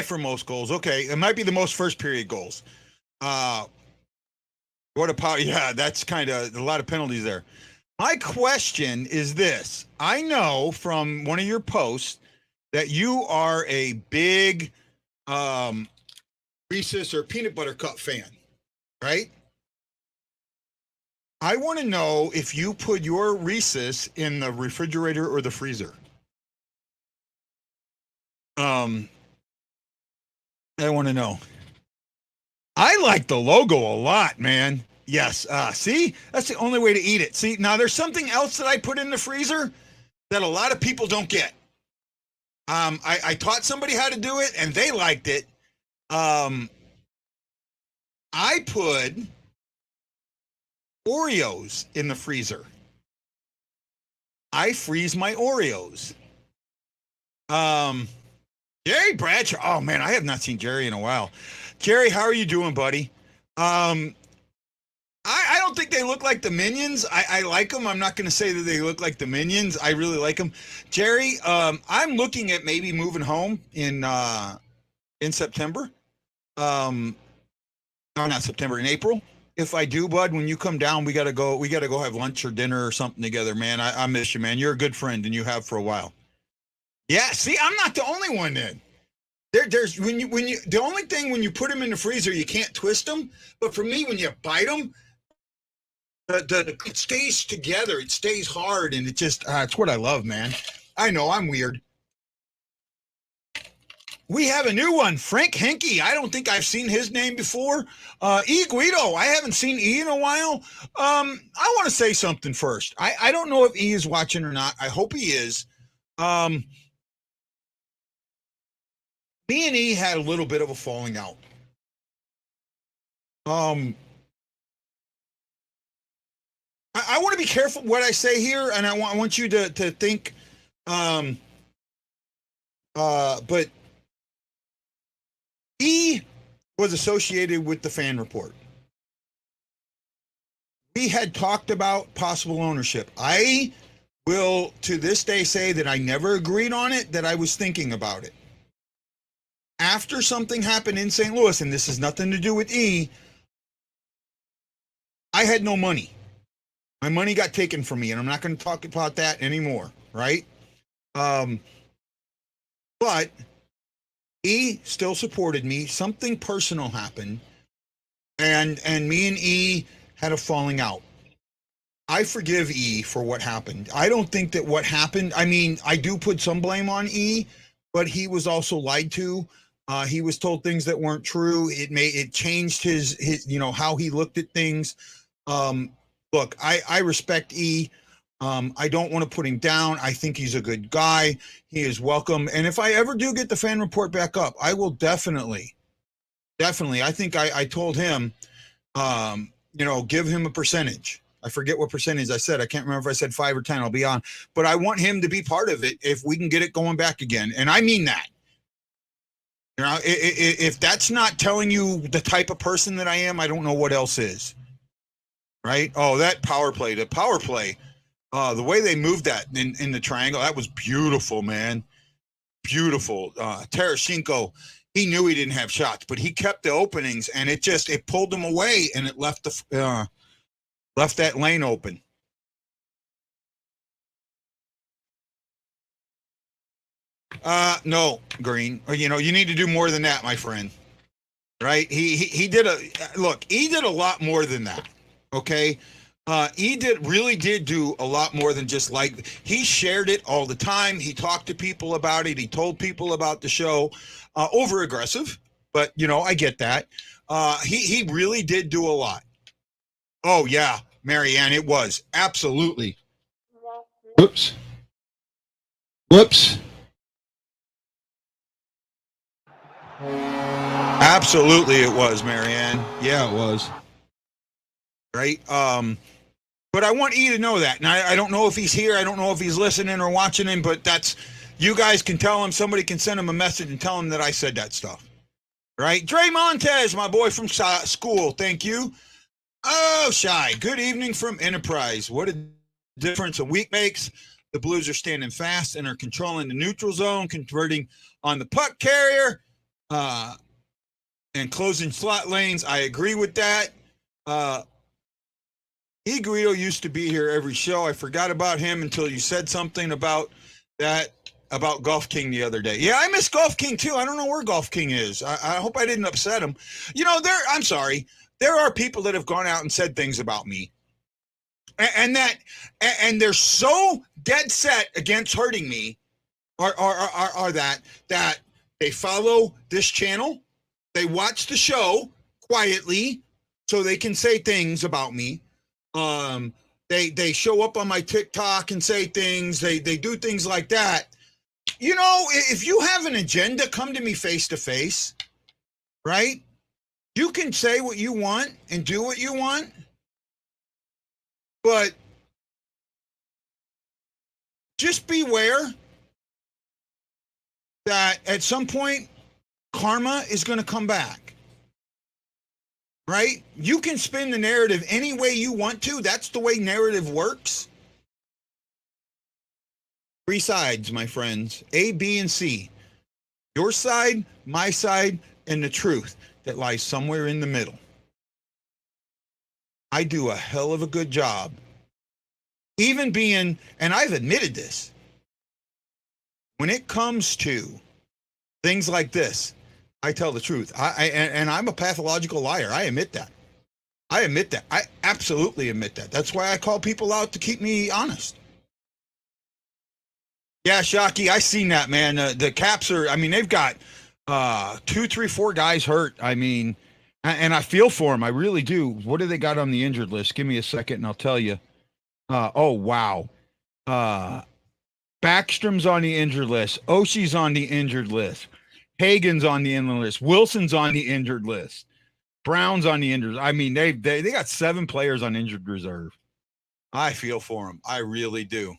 [SPEAKER 3] for most goals. Okay, it might be the most first period goals. What about, yeah, that's kind of a lot of penalties there. My question is this. I know from one of your posts that you are a big Reese's or peanut butter cup fan, right? I want to know if you put your Reese's in the refrigerator or the freezer. I want to know. I like the logo a lot, man. Yes. See, that's the only way to eat it. See, now there's something else that I put in the freezer that a lot of people don't get. I taught somebody how to do it and they liked it. I put Oreos in the freezer. I freeze my Oreos. Jerry Bradshaw. Oh man, I have not seen Jerry in a while. Jerry, how are you doing, buddy? I don't think they look like the Minions. I like them. I'm not going to say that they look like the Minions. I really like them. Jerry, I'm looking at maybe moving home in September. No, not September, in April. If I do, bud, when you come down, we gotta go have lunch or dinner or something together, man. I miss you, man. You're a good friend and you have for a while. Yeah, see, I'm not the only one then. There's when you the only thing when you put them in the freezer, you can't twist them. But for me, when you bite them, it stays together. It stays hard, and it just it's what I love, man. I know I'm weird. We have a new one, Frank Henke. I don't think I've seen his name before. E. Guido. I haven't seen E in a while. I want to say something first. I don't know if E is watching or not. I hope he is. Me and E had a little bit of a falling out. I want to be careful what I say here, and I want you to think. But E was associated with the fan report. We had talked about possible ownership. I will to this day say that I never agreed on it, that I was thinking about it. After something happened in St. Louis, and this has nothing to do with E, I had no money. My money got taken from me, and I'm not going to talk about that anymore, right? But E still supported me. Something personal happened, and me and E had a falling out. I forgive E for what happened. I don't think that what happened, I mean, I do put some blame on E, but he was also lied to. He was told things that weren't true. It changed his how he looked at things. Look, I respect E. I don't want to put him down. I think he's a good guy. He is welcome. And if I ever do get the fan report back up, I will definitely. I think I told him, give him a percentage. I forget what percentage I said. I can't remember if I said 5 or 10. I'll be on. But I want him to be part of it if we can get it going back again. And I mean that. If that's not telling you the type of person that I am, I don't know what else is. Right? Oh, that power play. The power play. The way they moved that in the triangle, that was beautiful, man. Beautiful. Tarasenko, he knew he didn't have shots, but he kept the openings, and it pulled them away, and it left that lane open. No, Green. You need to do more than that, my friend. right? He did he did a lot more than that. Okay. He really did do a lot more than just like, he shared it all the time. He talked to people about it. He told people about the show, over aggressive, but I get that. He really did do a lot. Oh yeah, Marianne, it was absolutely. Whoops. Absolutely, it was, Marianne. Yeah, it was. Right. But I want you to know that. And I don't know if he's here. I don't know if he's listening or watching him, but you guys can tell him, somebody can send him a message and tell him that I said that stuff. Right? Dre Montez, my boy from school. Thank you. Oh, Shy. Good evening from Enterprise. What a difference a week makes. The Blues are standing fast and are controlling the neutral zone, converting on the puck carrier, and closing slot lanes. I agree with that. Guido used to be here every show. I forgot about him until you said something about that, about Golf King the other day. Yeah, I miss Golf King too. I don't know where Golf King is. I hope I didn't upset him. I'm sorry. There are people that have gone out and said things about me. And they're so dead set against hurting me, are that they follow this channel, they watch the show quietly so they can say things about me. They show up on my TikTok and say things. They do things like that. If you have an agenda, come to me face to face, right? You can say what you want and do what you want, but just beware that at some point karma is going to come back. Right? You can spin the narrative any way you want to. That's the way narrative works. 3 sides, my friends. A, B, and C. Your side, my side, and the truth that lies somewhere in the middle. I do a hell of a good job. Even being, and I've admitted this, when it comes to things like this, I tell the truth. And I'm a pathological liar. I admit that. I absolutely admit that. That's why I call people out to keep me honest. Yeah, Shockey, I seen that, man. The Caps are, they've got 2, 3, 4 guys hurt. And I feel for them. I really do. What do they got on the injured list? Give me a second and I'll tell you. Oh, wow. Backstrom's on the injured list. Oshie's on the injured list. Hagen's on the injured list. Wilson's on the injured list. Brown's on the injured. They got 7 players on injured reserve. I feel for them. I really do.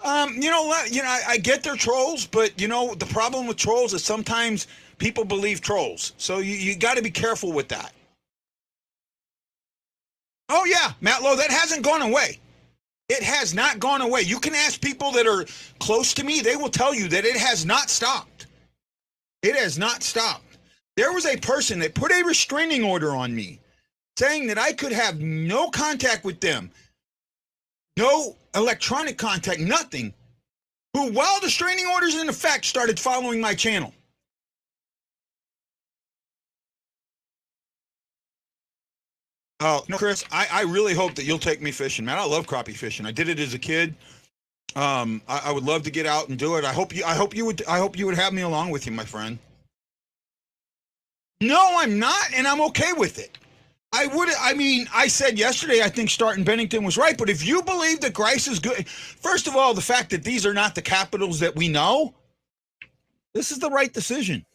[SPEAKER 3] I get they're trolls, but the problem with trolls is sometimes people believe trolls. So you got to be careful with that. Oh yeah, Matt Lowe, that hasn't gone away. It has not gone away. You can ask people that are close to me. They will tell you that it has not stopped. It has not stopped. There was a person that put a restraining order on me saying that I could have no contact with them, no electronic contact, nothing, who, while the restraining order's in effect, started following my channel. Oh, no, Chris, I really hope that you'll take me fishing, man. I love crappie fishing. I did it as a kid. I would love to get out and do it. I hope you would have me along with you, my friend. No, I'm not, and I'm okay with it. I said yesterday, I think starting Bennington was right, but if you believe that Grice is good, first of all, the fact that these are not the Capitals that we know, this is the right decision.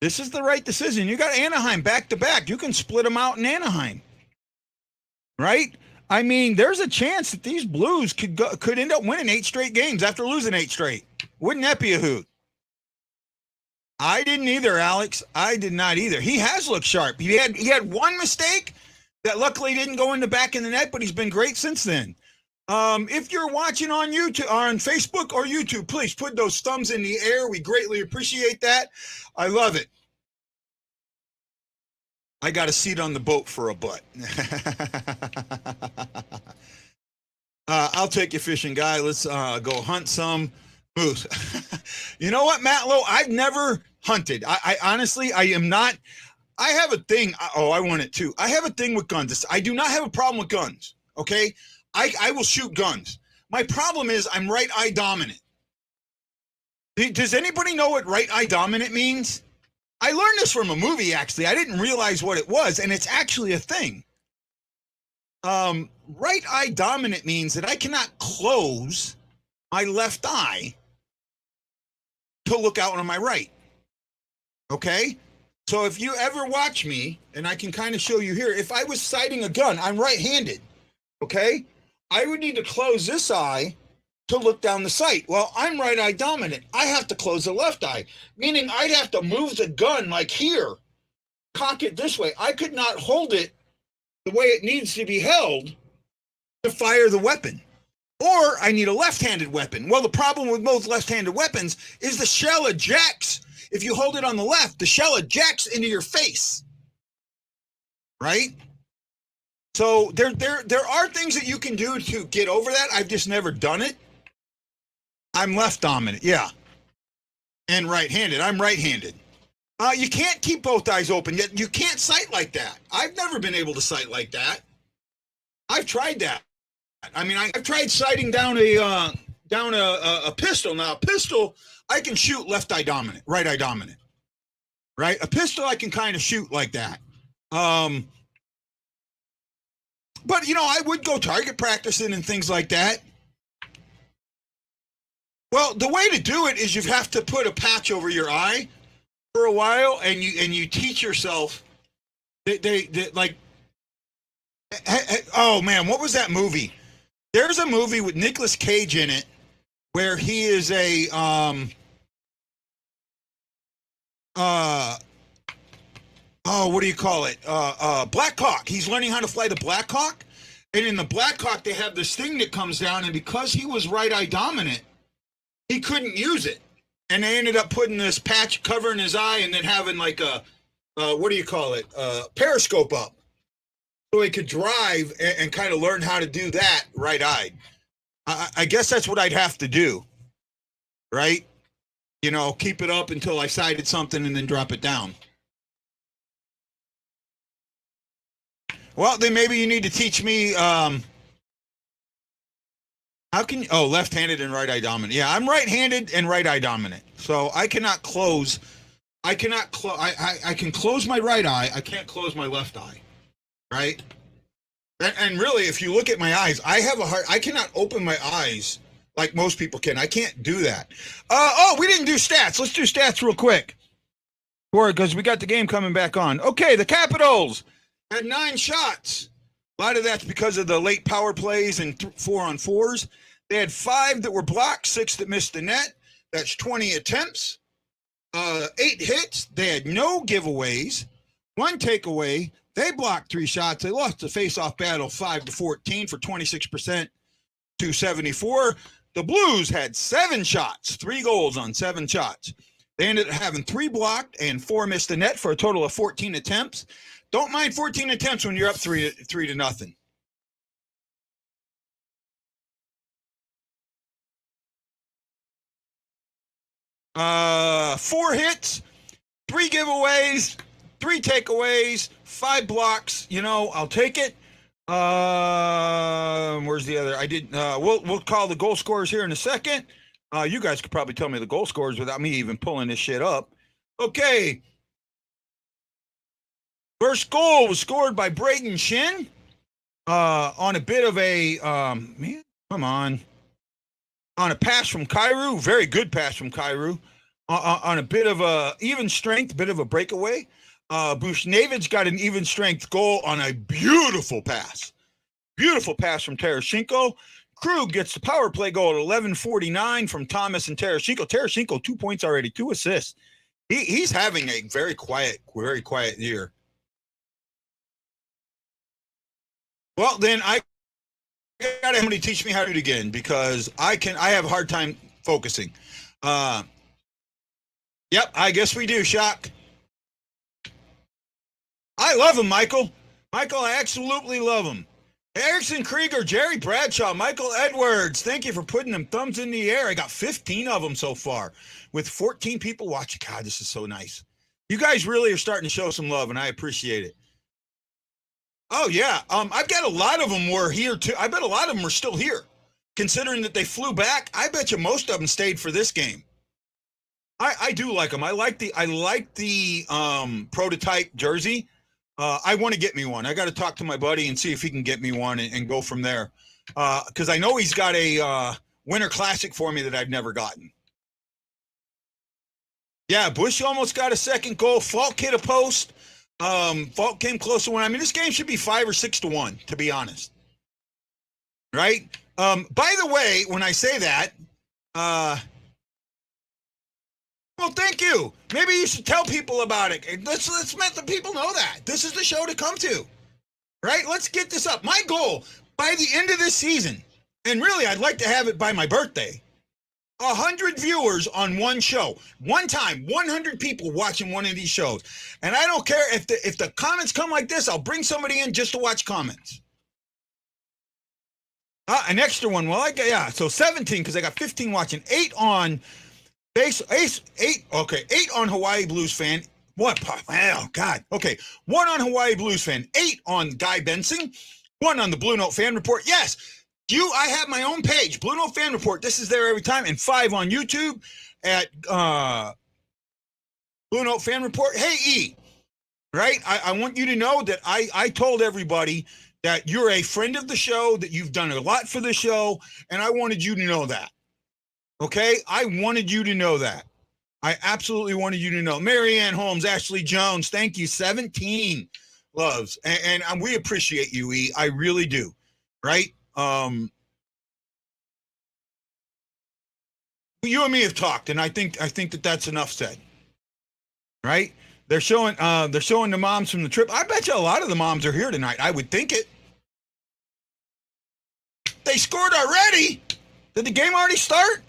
[SPEAKER 3] This is the right decision. You got Anaheim back to back. You can split them out in Anaheim, right? There's a chance that these Blues could end up winning 8 straight games after losing 8 straight. Wouldn't that be a hoot? I didn't either, Alex. I did not either. He has looked sharp. He had one mistake that luckily didn't go in the back of the net, but he's been great since then. If you're watching on YouTube, on Facebook or YouTube, please put those thumbs in the air. We greatly appreciate that. I love it. I got a seat on the boat for a butt. I'll take you fishing, guy. Let's go hunt some moose. You know what, Matt Lowe? I've never hunted. I honestly, I am not. I have a thing. Oh, I want it too. I have a thing with guns. I do not have a problem with guns. Okay. I will shoot guns. My problem is I'm right eye dominant. Does anybody know what right eye dominant means? I learned this from a movie, actually. I didn't realize what it was, and it's actually a thing. Right eye dominant means that I cannot close my left eye to look out on my right. Okay? So if you ever watch me, and I can kind of show you here, if I was sighting a gun, I'm right-handed. Okay? I would need to close this eye to look down the sight. Well, I'm right eye dominant. I have to close the left eye, meaning I'd have to move the gun like here, cock it this way. I could not hold it the way it needs to be held to fire the weapon. Or I need a left-handed weapon. Well, the problem with most left-handed weapons is the shell ejects. If you hold it on the left, the shell ejects into your face. Right? So there are things that you can do to get over that. I've just never done it. I'm left dominant, yeah. And right-handed. I'm right-handed. You can't keep both eyes open. Yet you can't sight like that. I've never been able to sight like that. I've tried that. I mean, I've tried sighting down a pistol. Now, a pistol, I can shoot left eye dominant, right eye dominant. Right? A pistol, I can kind of shoot like that. But, you know, I would go target practicing and things like that. Well, the way to do it is you have to put a patch over your eye for a while, and you teach yourself. They like, oh man, what was that movie? There's a movie with Nicolas Cage in it where he is a what do you call it? Black Hawk. He's learning how to fly the Black Hawk, and in the Black Hawk they have this thing that comes down, and because he was right eye dominant, he couldn't use it. And they ended up putting this patch covering his eye and then having like a, what do you call it? Periscope up. So he could drive and kind of learn how to do that right-eyed. I guess that's what I'd have to do. Right? You know, keep it up until I sighted something and then drop it down. Well, then maybe you need to teach me, how can you, left-handed and right eye dominant. Yeah, I'm right-handed and right eye dominant. So I cannot close, I can close my right eye, I can't close my left eye. Right? And really, if you look at my eyes, I cannot open my eyes like most people can. I can't do that. We didn't do stats. Let's do stats real quick. Because we got the game coming back on. Okay, the Capitals had 9 shots. A lot of that's because of the late power plays and 4-on-4s. They had 5 that were blocked, 6 that missed the net. That's 20 attempts. 8 hits. They had no giveaways. 1 takeaway. They blocked 3 shots. They lost the face-off battle 5-14 for 26% to 74. The Blues had 7 shots, 3 goals on 7 shots. They ended up having 3 blocked and 4 missed the net for a total of 14 attempts. Don't mind 14 attempts when you're up 3-0. Four hits, 3 giveaways, 3 takeaways, 5 blocks. You know, I'll take it. Where's the other? We'll call the goal scorers here in a second. You guys could probably tell me the goal scorers without me even pulling this shit up. Okay. First goal was scored by Braden Shin on a bit of a on a pass from Kyrou, very good pass from Kyrou, on a bit of a even strength, bit of a breakaway. Bushnevich got an even strength goal on a beautiful pass from Tereshchenko. Krug gets the power play goal at 11:49 from Thomas and Tereshchenko. Tereshchenko 2 points already, 2 assists. He's having a very quiet year. Well, then I got somebody teach me how to do it again because I have a hard time focusing. Yep, I guess we do, Shock. I love him, Michael. Michael, I absolutely love him. Erickson Krieger, Jerry Bradshaw, Michael Edwards. Thank you for putting them thumbs in the air. I got 15 of them so far with 14 people watching. God, this is so nice. You guys really are starting to show some love, and I appreciate it. Oh, yeah. I've got a lot of them were here, too. I bet a lot of them are still here. Considering that they flew back, I bet you most of them stayed for this game. I do like them. I like the prototype jersey. I want to get me one. I got to talk to my buddy and see if he can get me one and go from there. Because I know he's got a Winter Classic for me that I've never gotten. Yeah, Bush almost got a second goal. Falk hit a post. Falk came close to one. I mean, this game should be 5 or 6 to 1, to be honest. Right? By the way, when I say that, well, thank you. Maybe you should tell people about it. Let's let the people know that. This is the show to come to. Right? Let's get this up. My goal, by the end of this season, and really I'd like to have it by my birthday, 100 viewers on one show. One time, 100 people watching one of these shows. And I don't care if the comments come like this, I'll bring somebody in just to watch comments. An extra one. Well, so 17 because I got 15 watching. 8 on base. 8 on Hawaii Blues fan. What? Oh, God. Okay. 1 on Hawaii Blues fan. 8 on Guy Benson. 1 on the Blue Note fan report. Yes. I have my own page, Blue Note fan report. This is there every time. And 5 on YouTube at Blue Note fan report. Hey, E. Right? I want you to know that I told everybody that you're a friend of the show, that you've done a lot for the show, and I wanted you to know that. Okay? I wanted you to know that. I absolutely wanted you to know. Marianne Holmes, Ashley Jones, thank you. 17 loves. And we appreciate you, E. I really do. Right? You and me have talked, and I think that that's enough said. Right? They're showing the moms from the trip. I bet you a lot of the moms are here tonight. I would think it. They scored already? Did the game already start?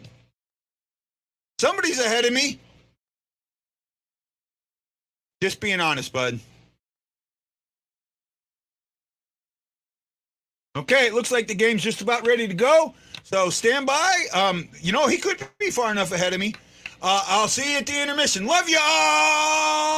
[SPEAKER 3] Somebody's ahead of me. Just being honest, bud. Okay, it looks like the game's just about ready to go. So stand by. He could be far enough ahead of me. I'll see you at the intermission. Love y'all!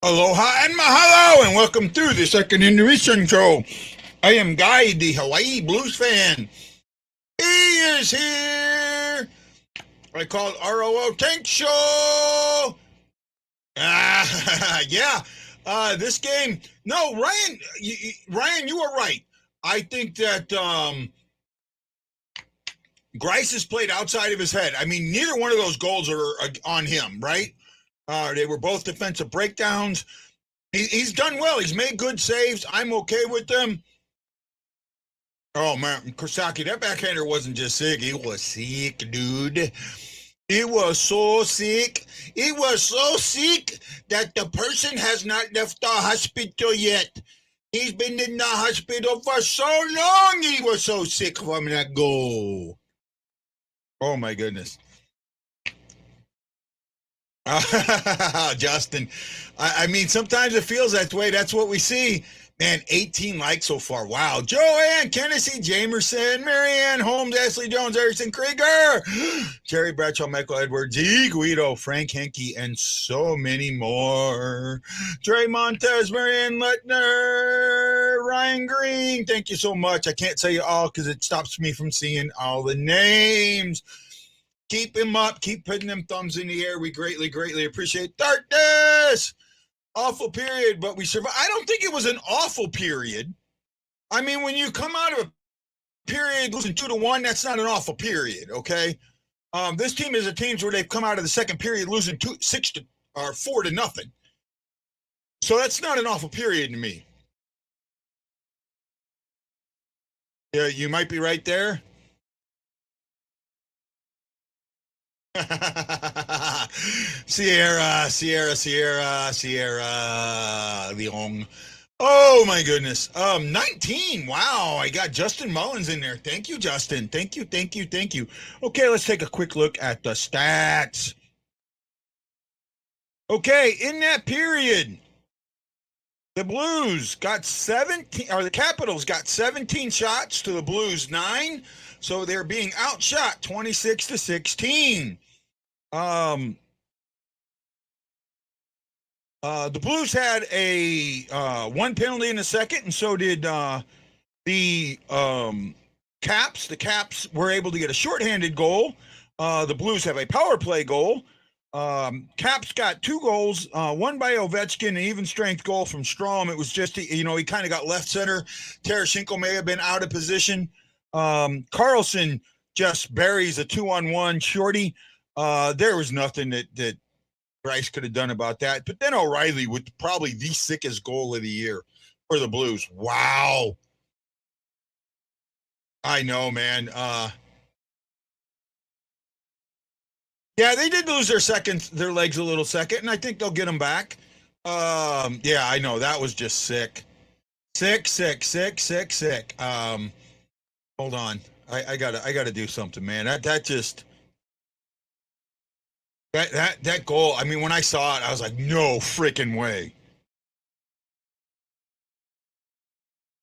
[SPEAKER 3] Aloha and mahalo, and welcome to the second intermission show. I am Guy, the Hawaii Blues fan. He is here. I call it ROO Tank Show. Yeah. This game. No, Ryan, you are right. I think that Grice has played outside of his head. I mean, neither one of those goals are on him, right? They were both defensive breakdowns. He's done well. He's made good saves. I'm okay with them. Oh, man, Kosaki, that backhander wasn't just sick. He was sick, dude. It was so sick. It was so sick that the person has not left the hospital yet. He's been in the hospital for so long. He was so sick from that goal. Oh, my goodness. Justin, I mean, sometimes it feels that way. That's what we see. Man, 18 likes so far. Wow. Joanne, Kennedy, Jamerson, Marianne, Holmes, Ashley Jones, Erickson Krieger, Jerry Bradshaw, Michael Edwards, G. Guido, Frank Henke, and so many more. Trey Montez, Marianne Lettner, Ryan Green. Thank you so much. I can't say you all because it stops me from seeing all the names. Keep him up. Keep putting them thumbs in the air. We greatly, greatly appreciate darkness. Awful period, but we survived. I don't think it was an awful period. I mean, when you come out of a period losing 2-1, that's not an awful period, okay? This team is a team where they've come out of the second period losing 4-0. So that's not an awful period to me. Yeah, you might be right there. Sierra, Leon. Oh my goodness. 19. Wow, I got Justin Mullins in there. Thank you, Justin. Thank you. Okay, let's take a quick look at the stats. Okay, in that period, the Blues got 17, or the Capitals got 17 shots to the Blues 9. So they're being outshot 26-16. The Blues had a one penalty in the second, and so did the Caps. The Caps were able to get a shorthanded goal. The Blues have a power play goal. Caps got 2 goals, one by Ovechkin, an even strength goal from Strome. It was just, he kind of got left center. Tarasenko may have been out of position. Carlson just buries a 2-on-1 shorty. There was nothing that Grice could have done about that. But then O'Reilly with probably the sickest goal of the year for the Blues. Wow. I know, man. Yeah, they did lose their legs a little second, and I think they'll get them back. Yeah, I know. That was just sick. Sick. Hold on. I gotta do something, man. That goal, I mean, when I saw it, I was like, no freaking way.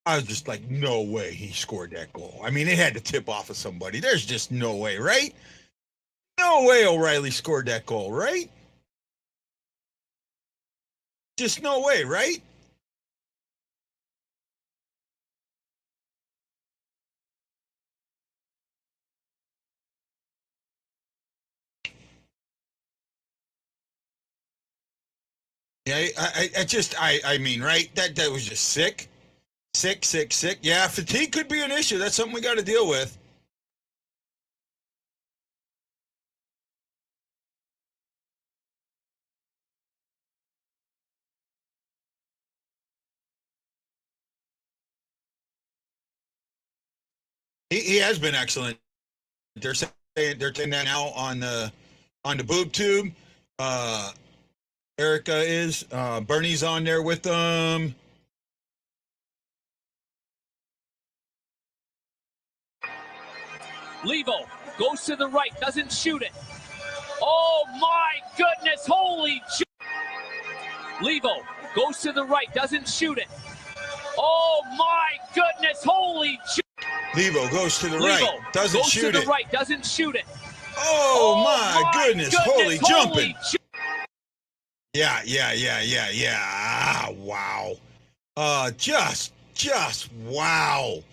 [SPEAKER 3] I was just like, no way he scored that goal. I mean, it had to tip off of somebody. There's just no way, right? No way O'Reilly scored that goal, right? Just no way, right? Yeah, I mean, right? That was just sick. Sick. Yeah, fatigue could be an issue. That's something we got to deal with. He has been excellent. They're saying that now on the boob tube. Erica is. Bernie's on there with them.
[SPEAKER 7] Levo goes to the right, doesn't shoot it. Oh my goodness, holy Levo goes to the right, doesn't shoot it. Oh my goodness, holy
[SPEAKER 3] Levo goes to the right, doesn't shoot it.
[SPEAKER 7] Goes to the right, doesn't shoot it.
[SPEAKER 3] Oh my goodness, holy jumping. Yeah. Wow. Just wow.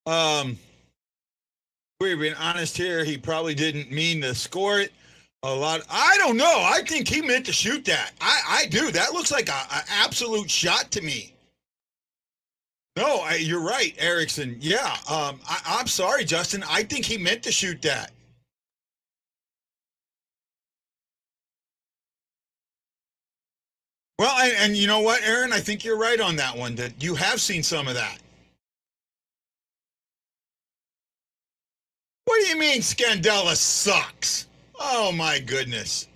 [SPEAKER 3] We're being honest here. He probably didn't mean to score it a lot. I don't know. I think he meant to shoot that. I do. That looks like a absolute shot to me. No, you're right, Erickson. Yeah. I'm sorry, Justin. I think he meant to shoot that. Well, and you know what, Aaron? I think you're right on that one, that you have seen some of that. What do you mean Scandella sucks? Oh, my goodness.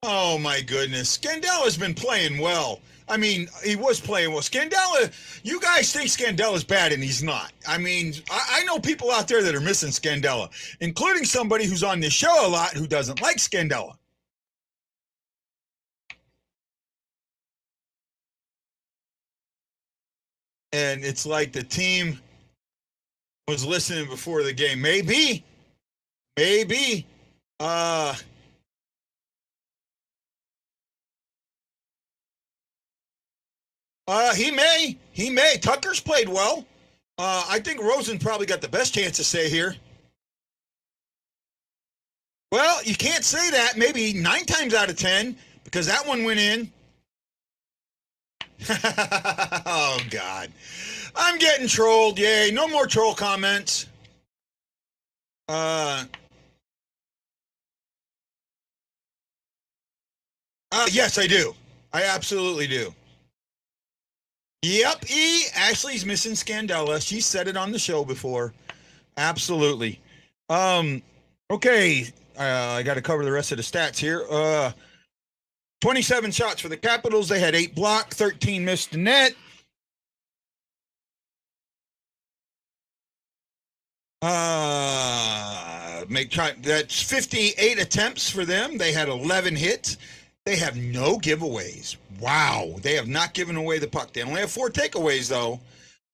[SPEAKER 3] Oh, my goodness. Scandella's been playing well. I mean, he was playing well. Scandella, you guys think Scandella's bad, and he's not. I mean, I know people out there that are missing Scandella, including somebody who's on this show a lot who doesn't like Scandella. And it's like the team was listening before the game. Maybe. He may. Tucker's played well. I think Rosen probably got the best chance to stay here. Well, you can't say that. Maybe 9 times out of 10, because that one went in. Oh, God. I'm getting trolled. Yay. No more troll comments. Yes, I do. I absolutely do. Yep, Ashley's missing Scandella. She said it on the show before. Absolutely. Okay. I got to cover the rest of the stats here. 27 shots for the Capitals. They had 8 blocked, 13 missed the net. That's 58 attempts for them. They had 11 hits. They have no giveaways. Wow. They have not given away the puck. They only have 4 takeaways, though.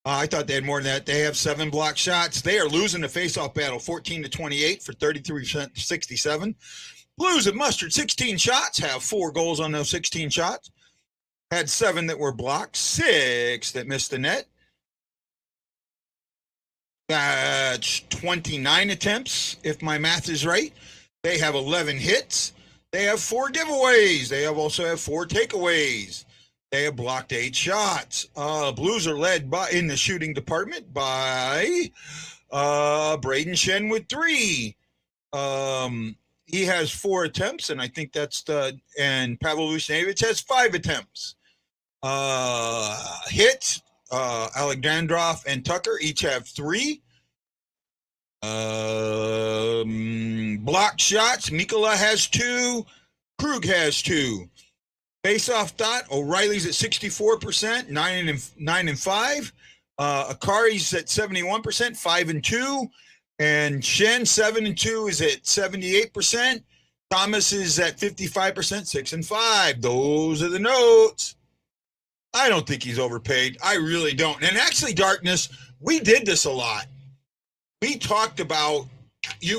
[SPEAKER 3] I thought they had more than that. They have 7 block shots. They are losing the faceoff battle 14-28 for 33% 67. Blues have mustered 16 shots, have 4 goals on those 16 shots. Had 7 that were blocked, 6 that missed the net. That's 29 attempts, if my math is right. They have 11 hits. They have 4 giveaways. They also have 4 takeaways. They have blocked 8 shots. Blues are led in the shooting department by Braden Shen with 3. He has 4 attempts, and I think that's and Pavel Vucinovic has 5 attempts. Hits, Alexandrov and Tucker each have 3. Blocked shots, Mikkola has 2. Krug has 2. Face-off dot, O'Reilly's at 64%, 9-5. Akari's at 71%, 5-2. And Shen, 7-2, is at 78%. Thomas is at 55%, 6-5. Those are the notes. I don't think he's overpaid. I really don't. And actually, Darkness, we did this a lot. We talked about we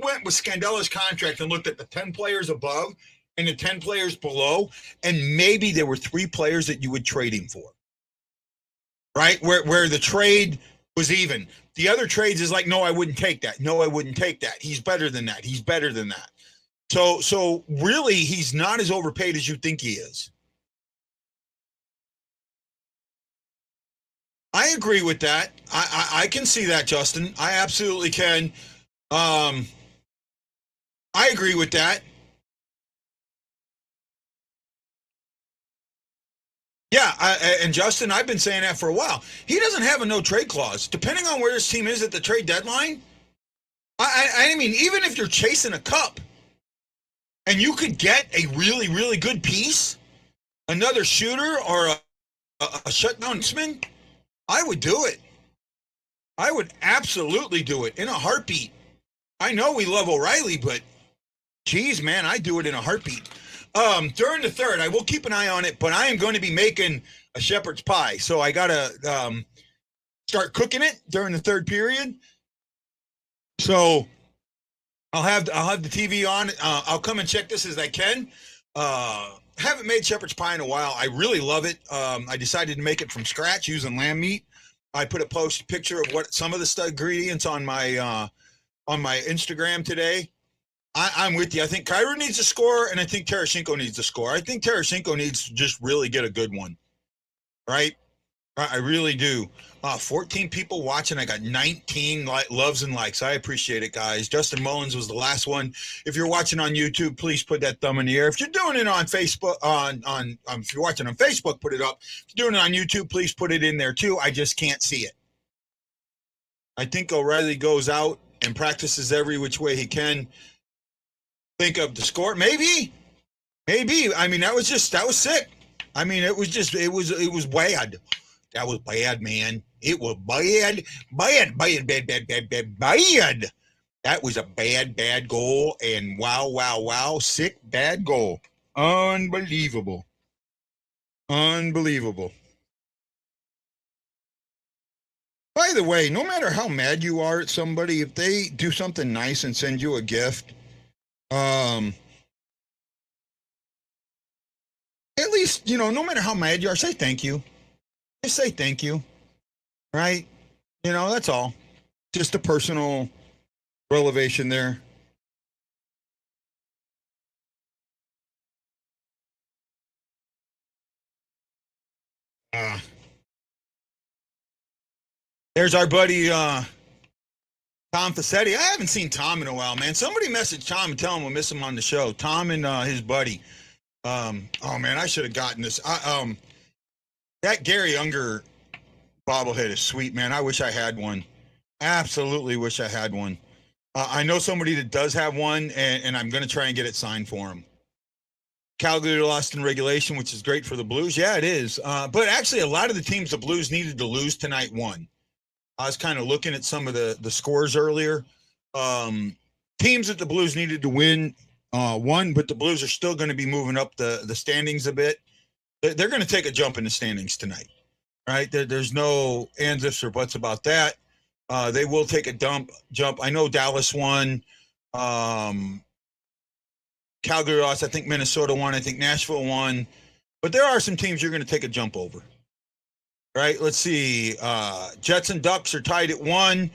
[SPEAKER 3] went with Scandella's contract and looked at the 10 players above and the 10 players below, and maybe there were 3 players that you would trade him for. Right? Where the trade was even. The other trades is like, no, I wouldn't take that. No, I wouldn't take that. He's better than that. He's better than that. So really, he's not as overpaid as you think he is. I agree with that. I can see that, Justin. I absolutely can. I agree with that. Yeah, and Justin, I've been saying that for a while. He doesn't have a no-trade clause. Depending on where his team is at the trade deadline, I mean, even if you're chasing a cup and you could get a really, really good piece, another shooter or a shutdownsman, I would do it. I would absolutely do it in a heartbeat. I know we love O'Reilly, but geez, man, I'd do it in a heartbeat. During the third, I will keep an eye on it, but I am going to be making a shepherd's pie. So I got to start cooking it during the third period. So I'll have the TV on. I'll come and check this as I can. Haven't made shepherd's pie in a while. I really love it. I decided to make it from scratch using lamb meat. I put a picture of what some of the ingredients on my Instagram today. I'm with you. I think Kyra needs a score, and I think Tarasenko needs a score. I think Tarasenko needs to just really get a good one, right? I really do. 14 people watching. I got 19 loves and likes. I appreciate it, guys. Justin Mullins was the last one. If you're watching on YouTube, please put that thumb in the air. If you're doing it on Facebook, if you're watching on Facebook, put it up. If you're doing it on YouTube, please put it in there too. I just can't see it. I think O'Reilly goes out and practices every which way he can. Think of the score. Maybe. I mean, that was sick. I mean, it was bad. That was bad, man. It was bad. That was a bad goal. And wow. Sick, bad goal. Unbelievable. By the way, no matter how mad you are at somebody, if they do something nice and send you a gift, at least, no matter how mad you are, say thank you. Just say thank you, right? That's all. Just a personal relevation there. There's our buddy Tom Fassetti. I haven't seen Tom in a while, man. Somebody message Tom and tell him we'll miss him on the show. Tom and his buddy. Oh man, I should have gotten this. That Gary Unger bobblehead is sweet, man. I wish I had one. Absolutely wish I had one. I know somebody that does have one, and I'm going to try and get it signed for him. Calgary lost in regulation, which is great for the Blues. Yeah, it is. But actually, a lot of the teams the Blues needed to lose tonight won. I was kind of looking at some of the scores earlier. Teams that the Blues needed to win won, but the Blues are still going to be moving up the standings a bit. They're going to take a jump in the standings tonight, right? There's no ands, ifs, or buts about that. They will take a jump. I know Dallas won. Calgary lost. I think Minnesota won. I think Nashville won. But there are some teams you're going to take a jump over. Right? Let's see. Jets and Ducks are tied at 1.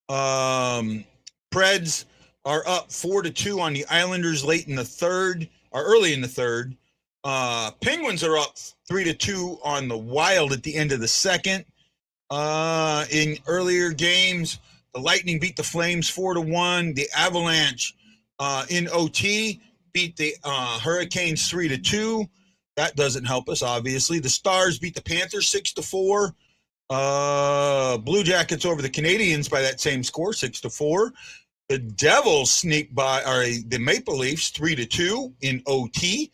[SPEAKER 3] Preds are up 4-2 on the Islanders late in the third, or early in the third. Penguins are up 3-2 on the Wild at the end of the second. In earlier games, the Lightning beat the Flames 4-1. The Avalanche in OT beat the Hurricanes 3-2. That doesn't help us, obviously. The Stars beat the Panthers 6-4. Blue Jackets over the Canadiens by that same score, 6-4. The Devils sneaked by, or the Maple Leafs 3-2 in OT.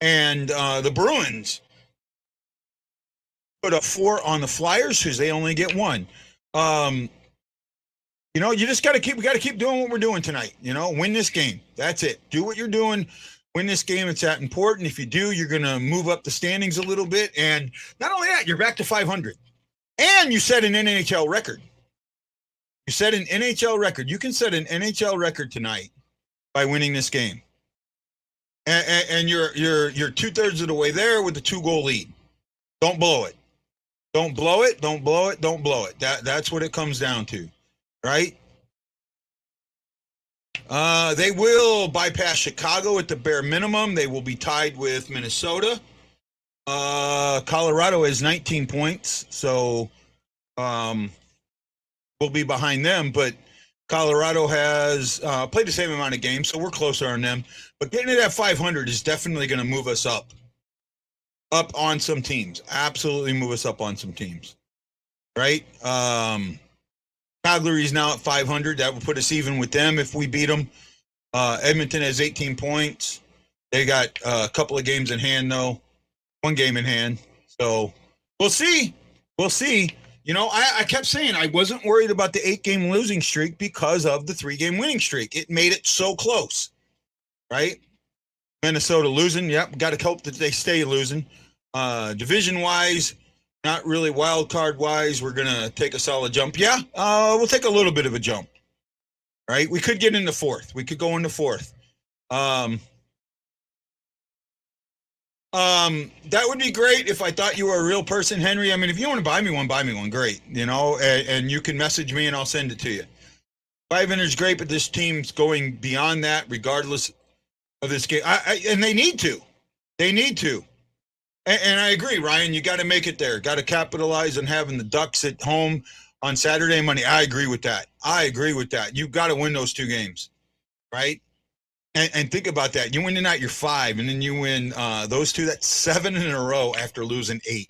[SPEAKER 3] And the Bruins put up 4 on the Flyers, because they only get 1. You just we got to keep doing what we're doing tonight. Win this game. That's it. Do what you're doing. Win this game. It's that important. If you do, you're going to move up the standings a little bit. And not only that, you're back to 500. And you set an NHL record. You set an NHL record. You can set an NHL record tonight by winning this game. And you're 2/3 of the way there with the 2-goal lead. Don't blow it. Don't blow it. Don't blow it. Don't blow it. That's what it comes down to, right? They will bypass Chicago at the bare minimum. They will be tied with Minnesota. Colorado has 19 points, so we'll be behind them. But Colorado has played the same amount of games, so we're closer on them. But getting to that 500 is definitely going to move us up on some teams. Absolutely move us up on some teams, right? Calgary's now at 500. That will put us even with them if we beat them. Edmonton has 18 points. They got a couple of games in hand, though. 1 game in hand. So we'll see. We'll see. I kept saying I wasn't worried about the 8-game losing streak because of the 3-game winning streak. It made it so close, right? Minnesota losing. Yep, got to hope that they stay losing. Division-wise, not really wild card-wise. We're going to take a solid jump. Yeah, we'll take a little bit of a jump, right? We could get into 4th. We could go into 4th. That would be great if I thought you were a real person, Henry. I mean, if you want to buy me one, great. You know, and you can message me and I'll send it to you. 500 is great, but this team's going beyond that, regardless of this game. And they need to. They need to. And I agree, Ryan. You got to make it there. Got to capitalize on having the Ducks at home on Saturday and Monday. I agree with that. You've got to win those 2 games, right? And think about that. You win tonight, you're 5, and then you win those 2. That's 7 in a row after losing 8.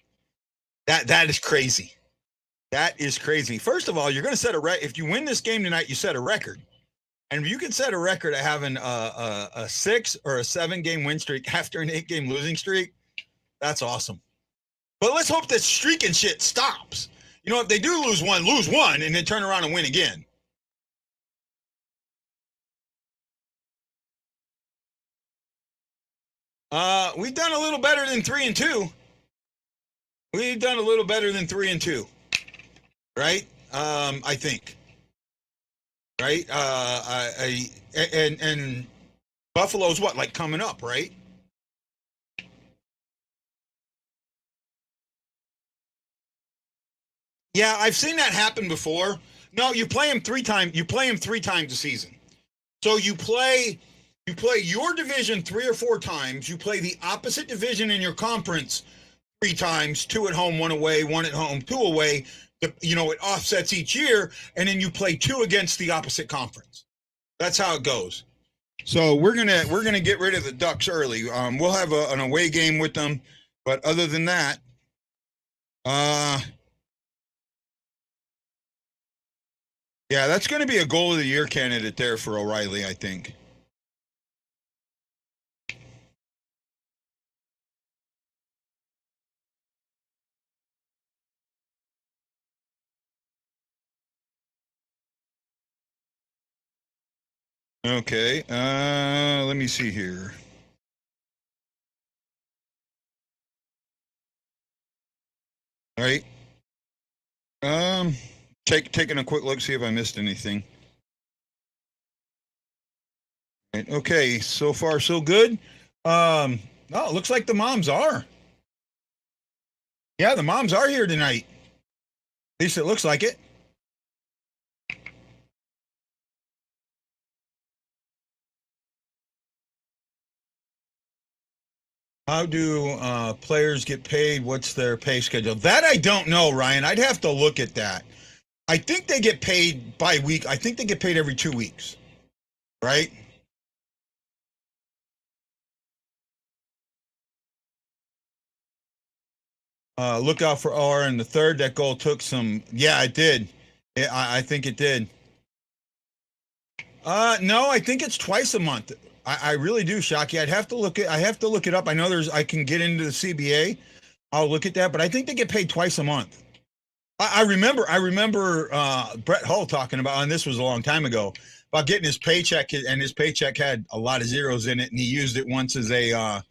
[SPEAKER 3] That is crazy. That is crazy. First of all, you're going to set a record. If you win this game tonight, you set a record. And if you can set a record of having a 6 or a 7-game win streak after an 8-game losing streak, that's awesome. But let's hope that streaking shit stops. You know, if they do lose one, and then turn around and win again. We've done a little better than 3-2. We've done a little better than 3-2, right? I think, right? And Buffalo's what, like coming up, right? Yeah, I've seen that happen before. No, you play them 3 times. You play them 3 times a season. So you play your division 3 or 4 times. You play the opposite division in your conference 3 times, 2 at home, 1 away, 1 at home, 2 away. You know, it offsets each year, and then you play 2 against the opposite conference. That's how it goes. So we're gonna get rid of the Ducks early. We'll have an away game with them, but other than that, yeah, that's going to be a goal of the year candidate there for O'Reilly, I think. Okay, let me see here. All right. Taking a quick look, see if I missed anything. Right, okay, so far so good. Oh, it looks like the moms are. Yeah, the moms are here tonight. At least it looks like it. How do players get paid? What's their pay schedule? That I don't know, Ryan. I'd have to look at that. I think they get paid by week. I think they get paid every 2 weeks, right? Look out for R in the third. That goal took some. Yeah, it did. I think it did. No, I think it's twice a month. I really do, Shockey. I have to look it up. I know I can get into the CBA. I'll look at that, but I think they get paid twice a month. I remember Brett Hull talking about, and this was a long time ago, about getting his paycheck, and his paycheck had a lot of zeros in it, and he used it once as a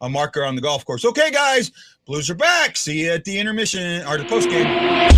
[SPEAKER 3] marker on the golf course. Okay, guys, Blues are back. See you at the intermission or the post game.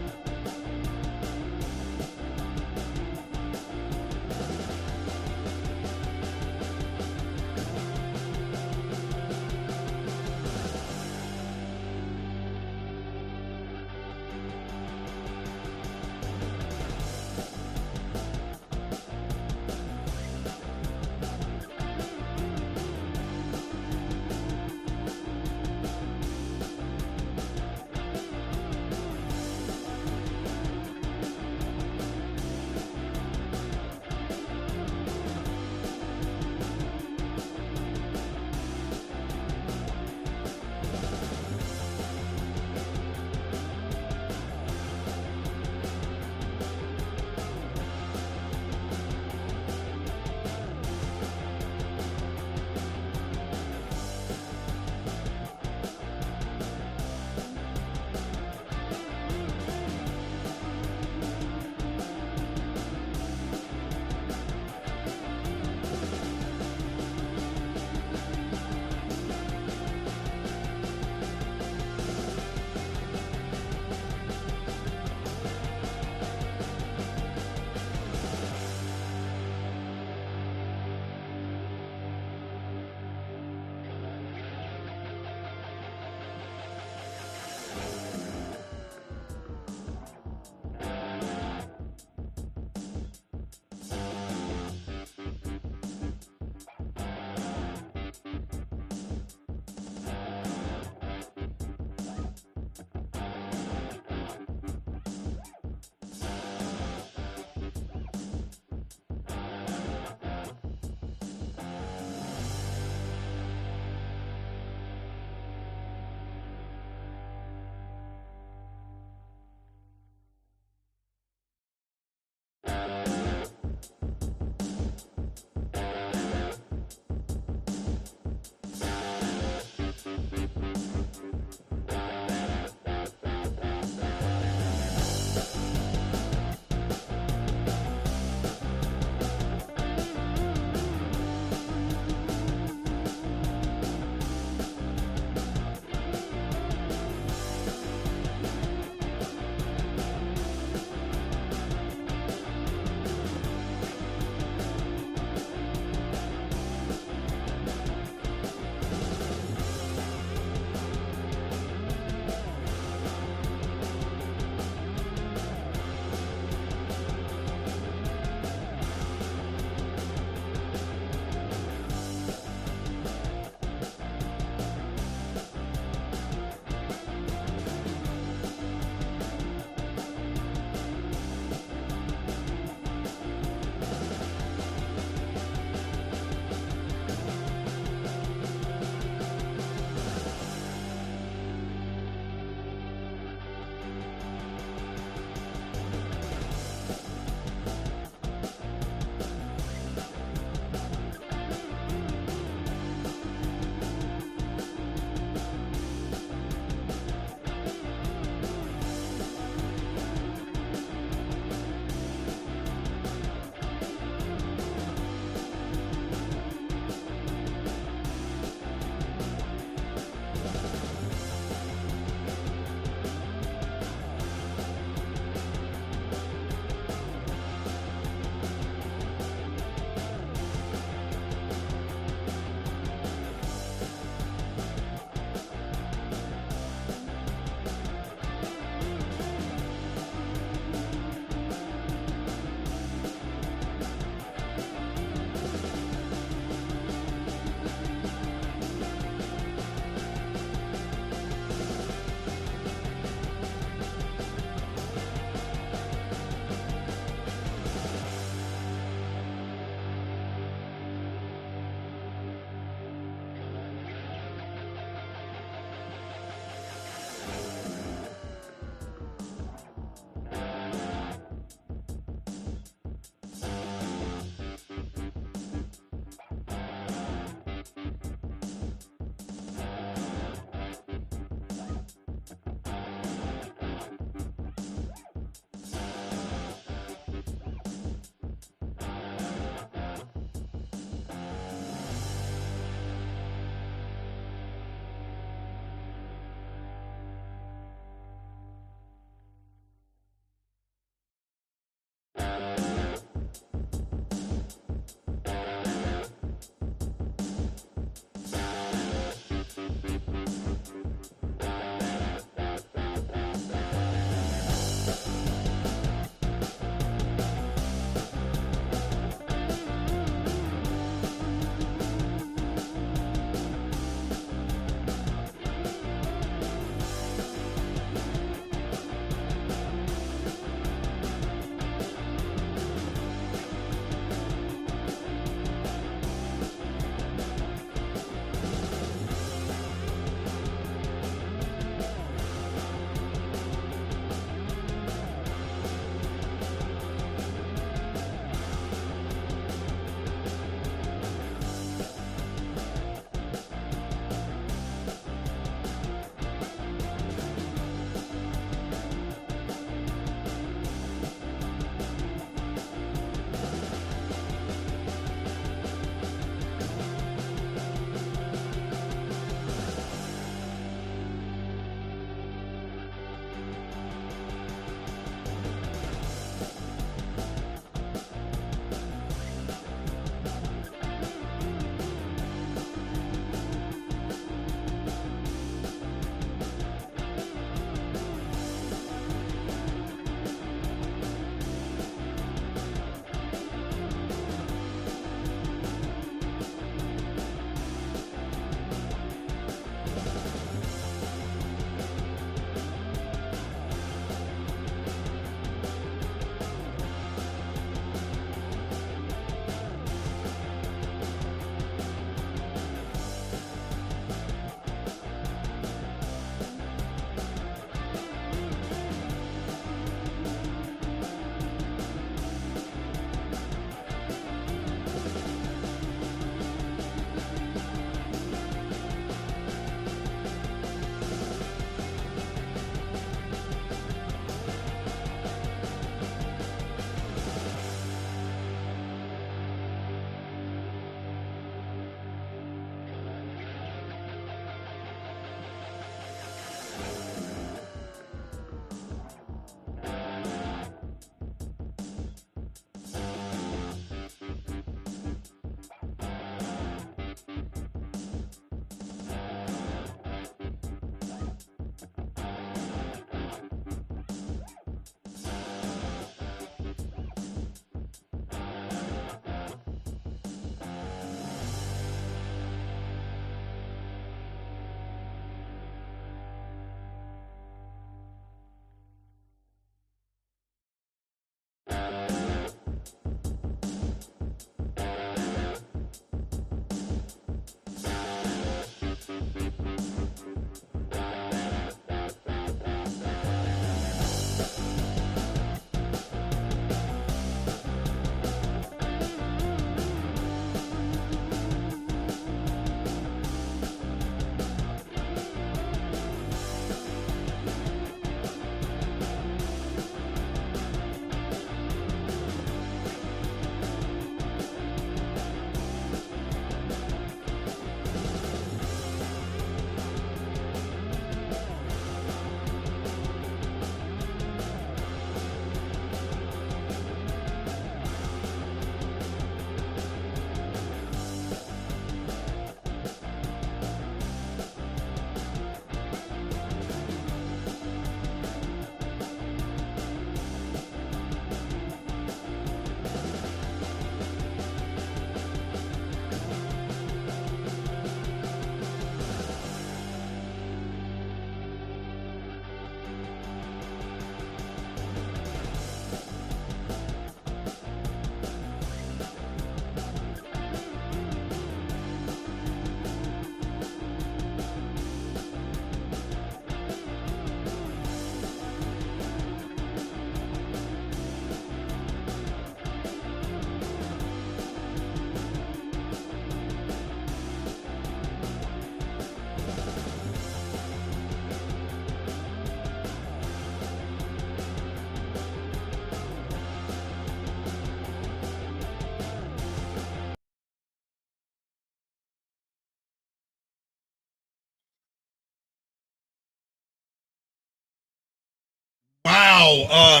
[SPEAKER 3] Wow.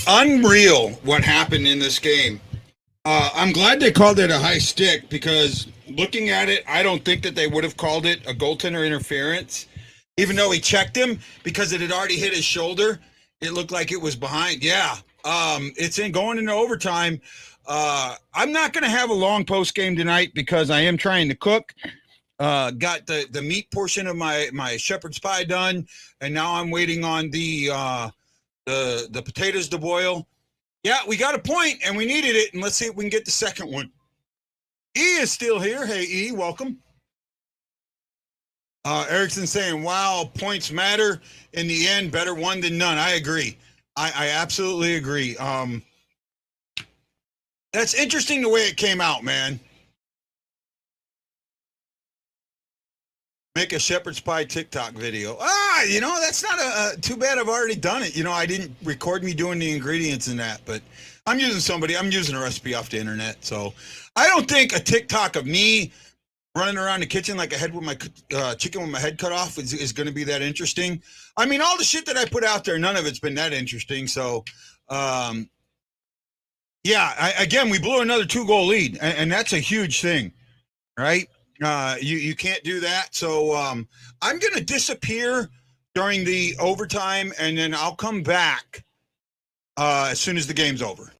[SPEAKER 3] Unreal what happened in this game. I'm glad they called it a high stick because looking at it, I don't think that they would have called it a goaltender interference, even though he checked him because it had already hit his shoulder. It looked like it was behind. Yeah. It's going into overtime. I'm not going to have a long post game tonight because I am trying to cook. Got the meat portion of my shepherd's pie done, and now I'm waiting on the potatoes to boil. Yeah, we got a point, and we needed it, and let's see if we can get the second one. E is still here. Hey, E, welcome. Erickson saying, wow, points matter. In the end, better one than none. I agree. I absolutely agree. That's interesting the way it came out, man. Make a shepherd's pie TikTok video. That's not too bad. I've already done it. I didn't record me doing the ingredients in that, but I'm using a recipe off the internet. So I don't think a TikTok of me running around the kitchen like a head with my chicken with my head cut off is going to be that interesting. I mean, all the shit that I put out there, none of it's been that interesting. So, again, we blew another 2-goal lead, and that's a huge thing, right? You can't do that. So I'm going to disappear during the overtime, and then I'll come back as soon as the game's over.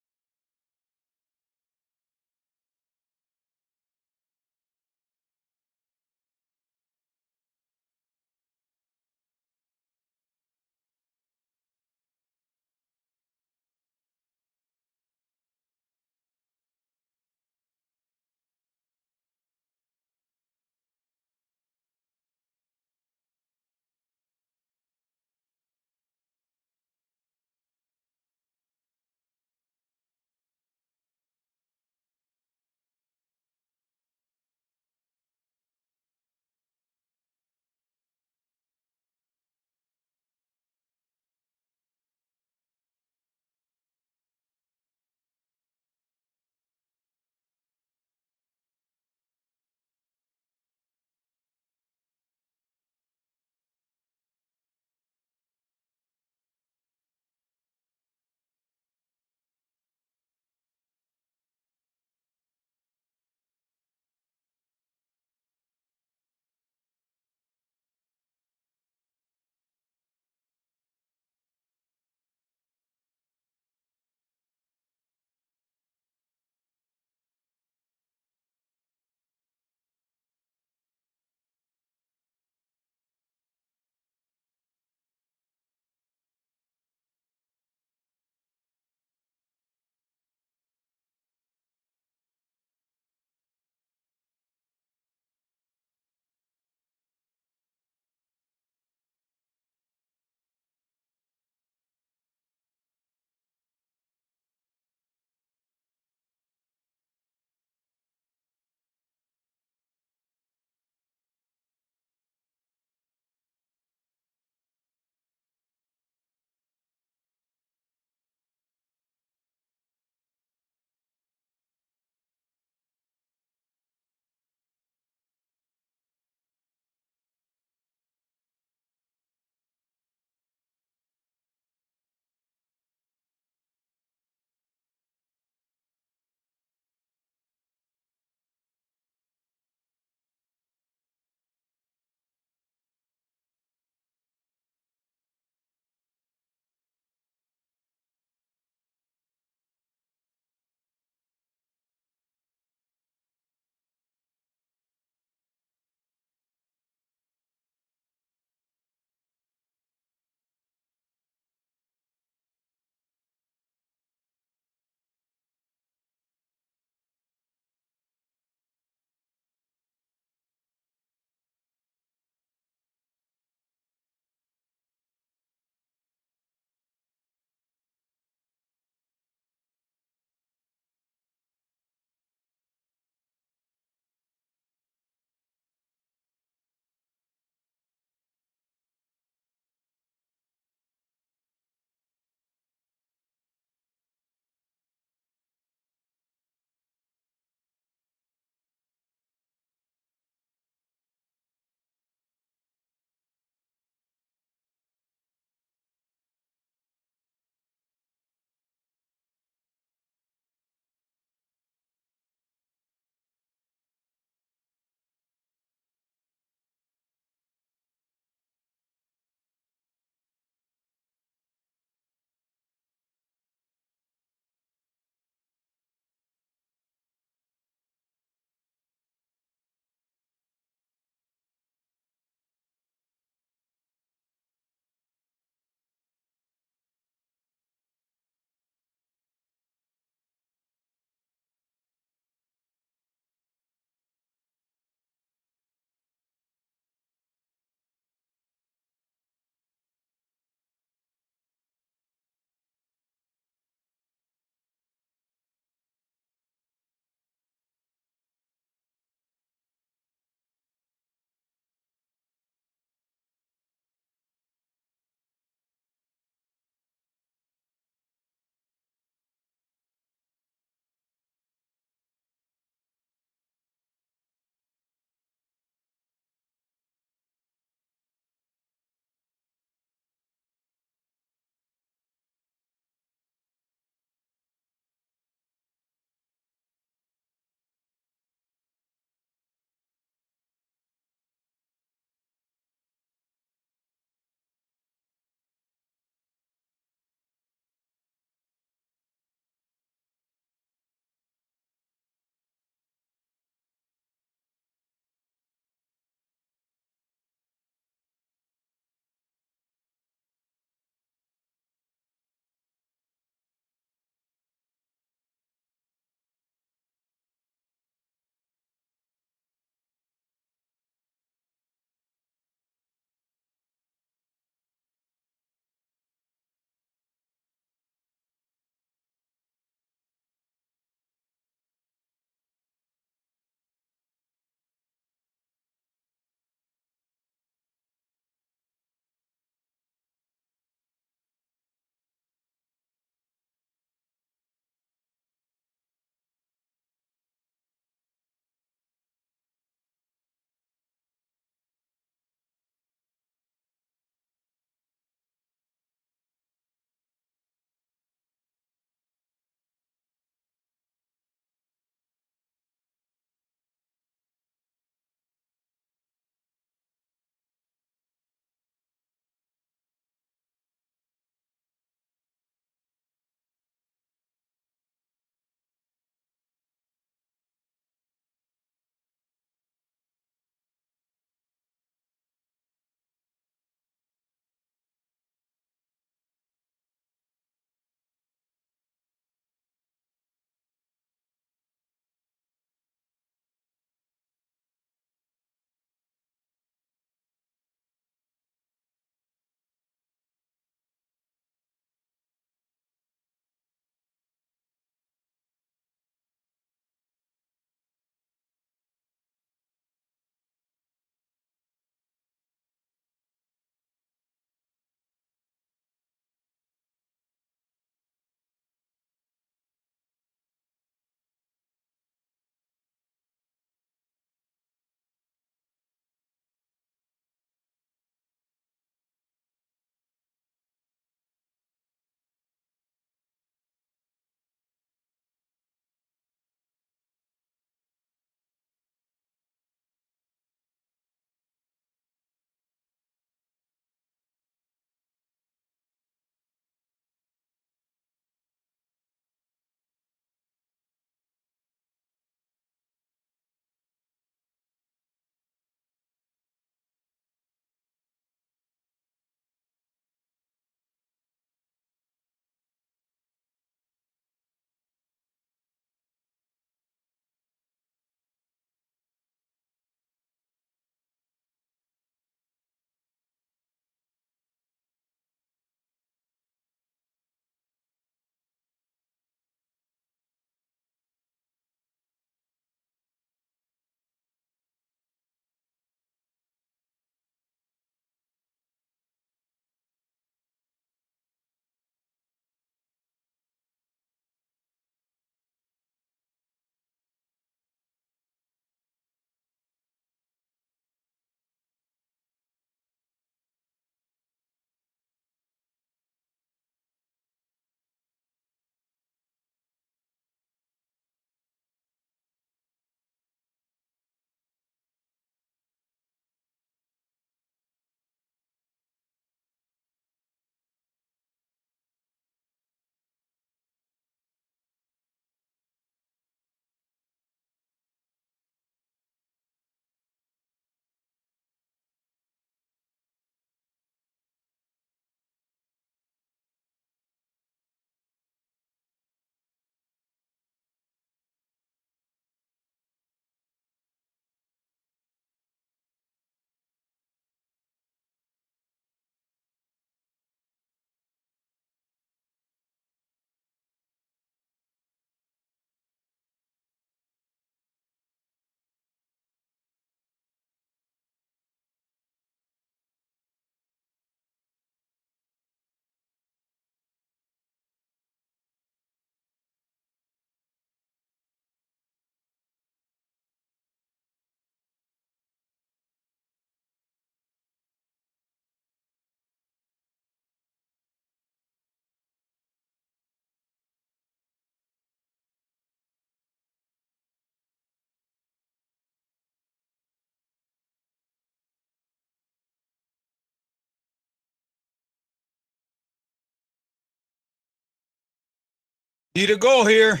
[SPEAKER 3] Need a goal here.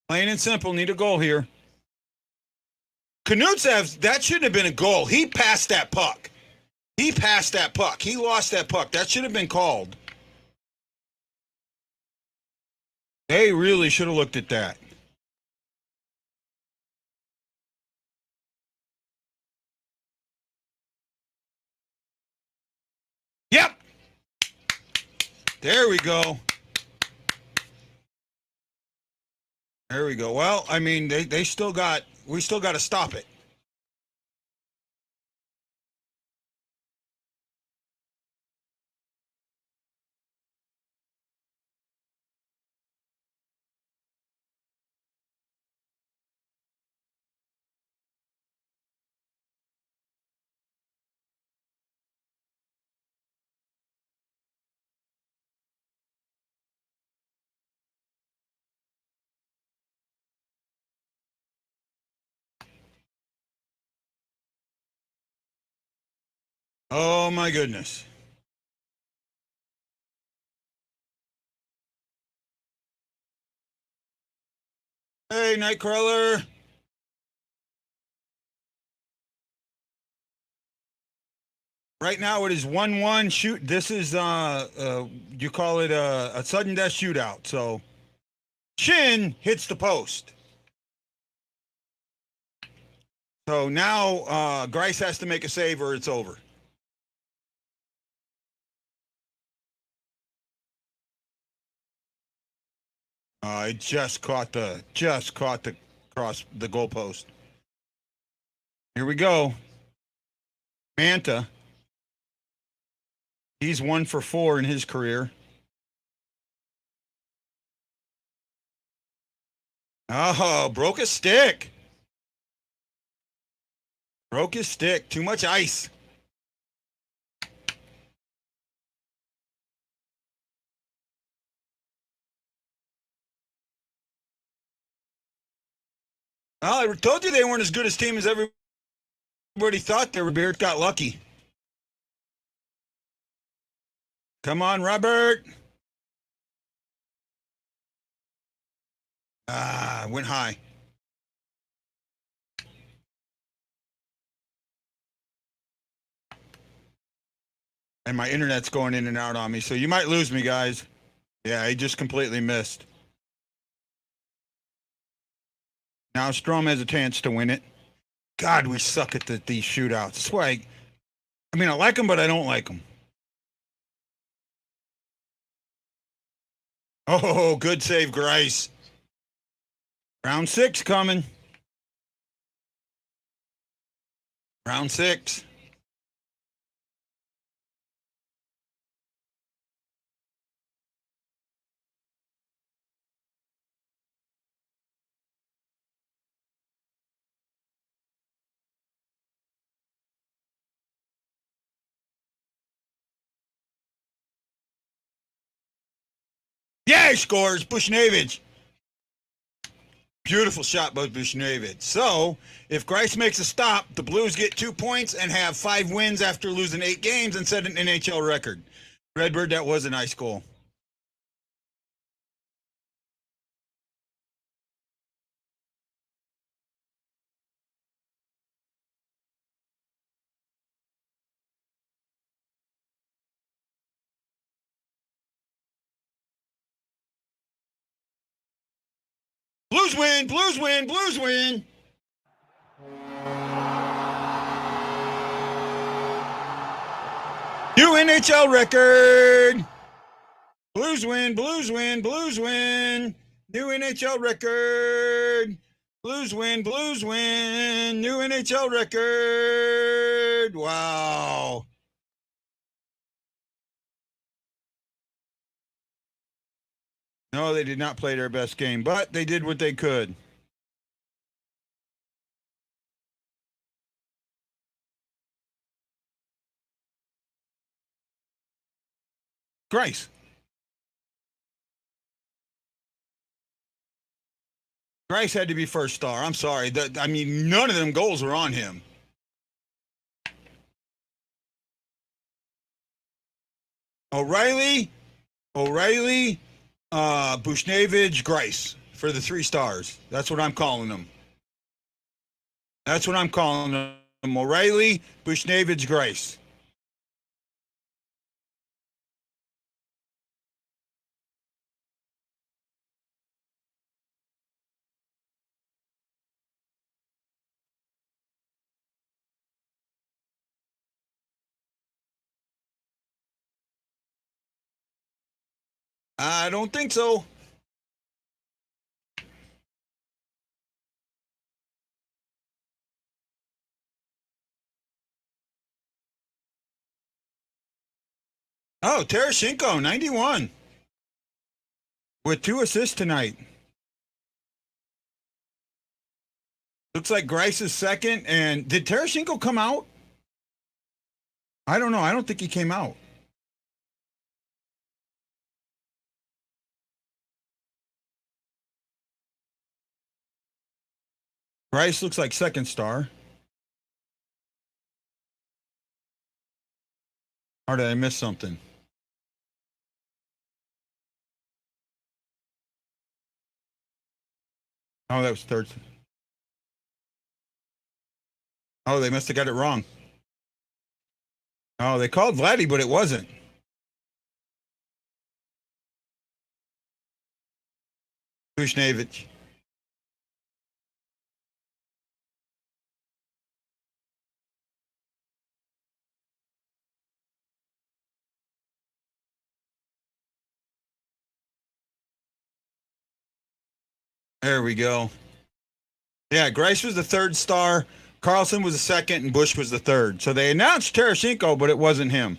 [SPEAKER 3] Plain and simple, need a goal here. Knutsev, that shouldn't have been a goal. He passed that puck. He passed that puck. He lost that puck. That should have been called. They really should have looked at that. Yep. There we go. There we go. Well, I mean, we still got to stop it. Oh my goodness. Hey, Nightcrawler. Right now it is 1-1 shoot. This is you call it a sudden death shootout. So Shin hits the post. So now Grice has to make a save or it's over. It just caught the cross the goalpost. Here we go. Manta. He's 1 for 4 in his career. Oh, broke a stick. Broke his stick. Too much ice. Well, I told you they weren't as good a team as everybody thought they were. Beard got lucky. Come on, Robert. Went high. And my internet's going in and out on me, so you might lose me, guys. Yeah, he just completely missed. Now Strom has a chance to win it. God, we suck at these shootouts. That's why I mean, I like them, but I don't like them. Oh, good save, Grice. Round 6 coming. Round 6. Yeah, he scores. Bushnevich. Beautiful shot by Bushnevich. So, if Grice makes a stop, the Blues get 2 points and have 5 wins after losing 8 games and set an NHL record. Redbird, that was a nice goal. Blues win, Blues win, Blues win. New NHL record. Blues win, Blues win, Blues win. New NHL record. Blues win, Blues win. New NHL record. Wow. No, they did not play their best game, but they did what they could. Grice. Grice had to be first star. I'm sorry. I mean, none of them goals were on him. O'Reilly. Bushnevich, Grice for the 3 stars. That's what I'm calling them. That's what I'm calling them. O'Reilly, Bushnevich, Grice. I don't think so. Oh, Tereshchenko, 91. With 2 assists tonight. Looks like Grice is second. And did Tereshchenko come out? I don't know. I don't think he came out. Grice looks like second star. Or did I miss something? Oh, that was third. Oh, they must have got it wrong. Oh, they called Vladdy, but it wasn't. Bushnevich. There we go. Yeah, Grice was the 3rd star. Carlson was the 2nd, and Bush was the 3rd. So they announced Tereshchenko, but it wasn't him.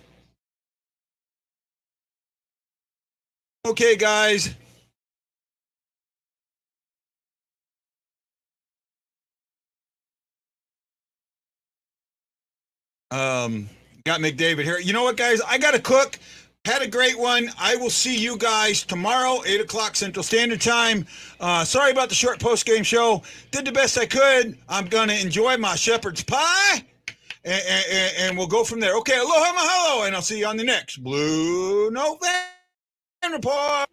[SPEAKER 3] Okay, guys. Got McDavid here. You know what, guys? I got to cook. Had a great one. I will see you guys tomorrow, 8 o'clock Central Standard Time. Sorry about the short post-game show. Did the best I could. I'm going to enjoy my shepherd's pie, and we'll go from there. Okay, aloha mahalo, and I'll see you on the next Blue Note Fan Report.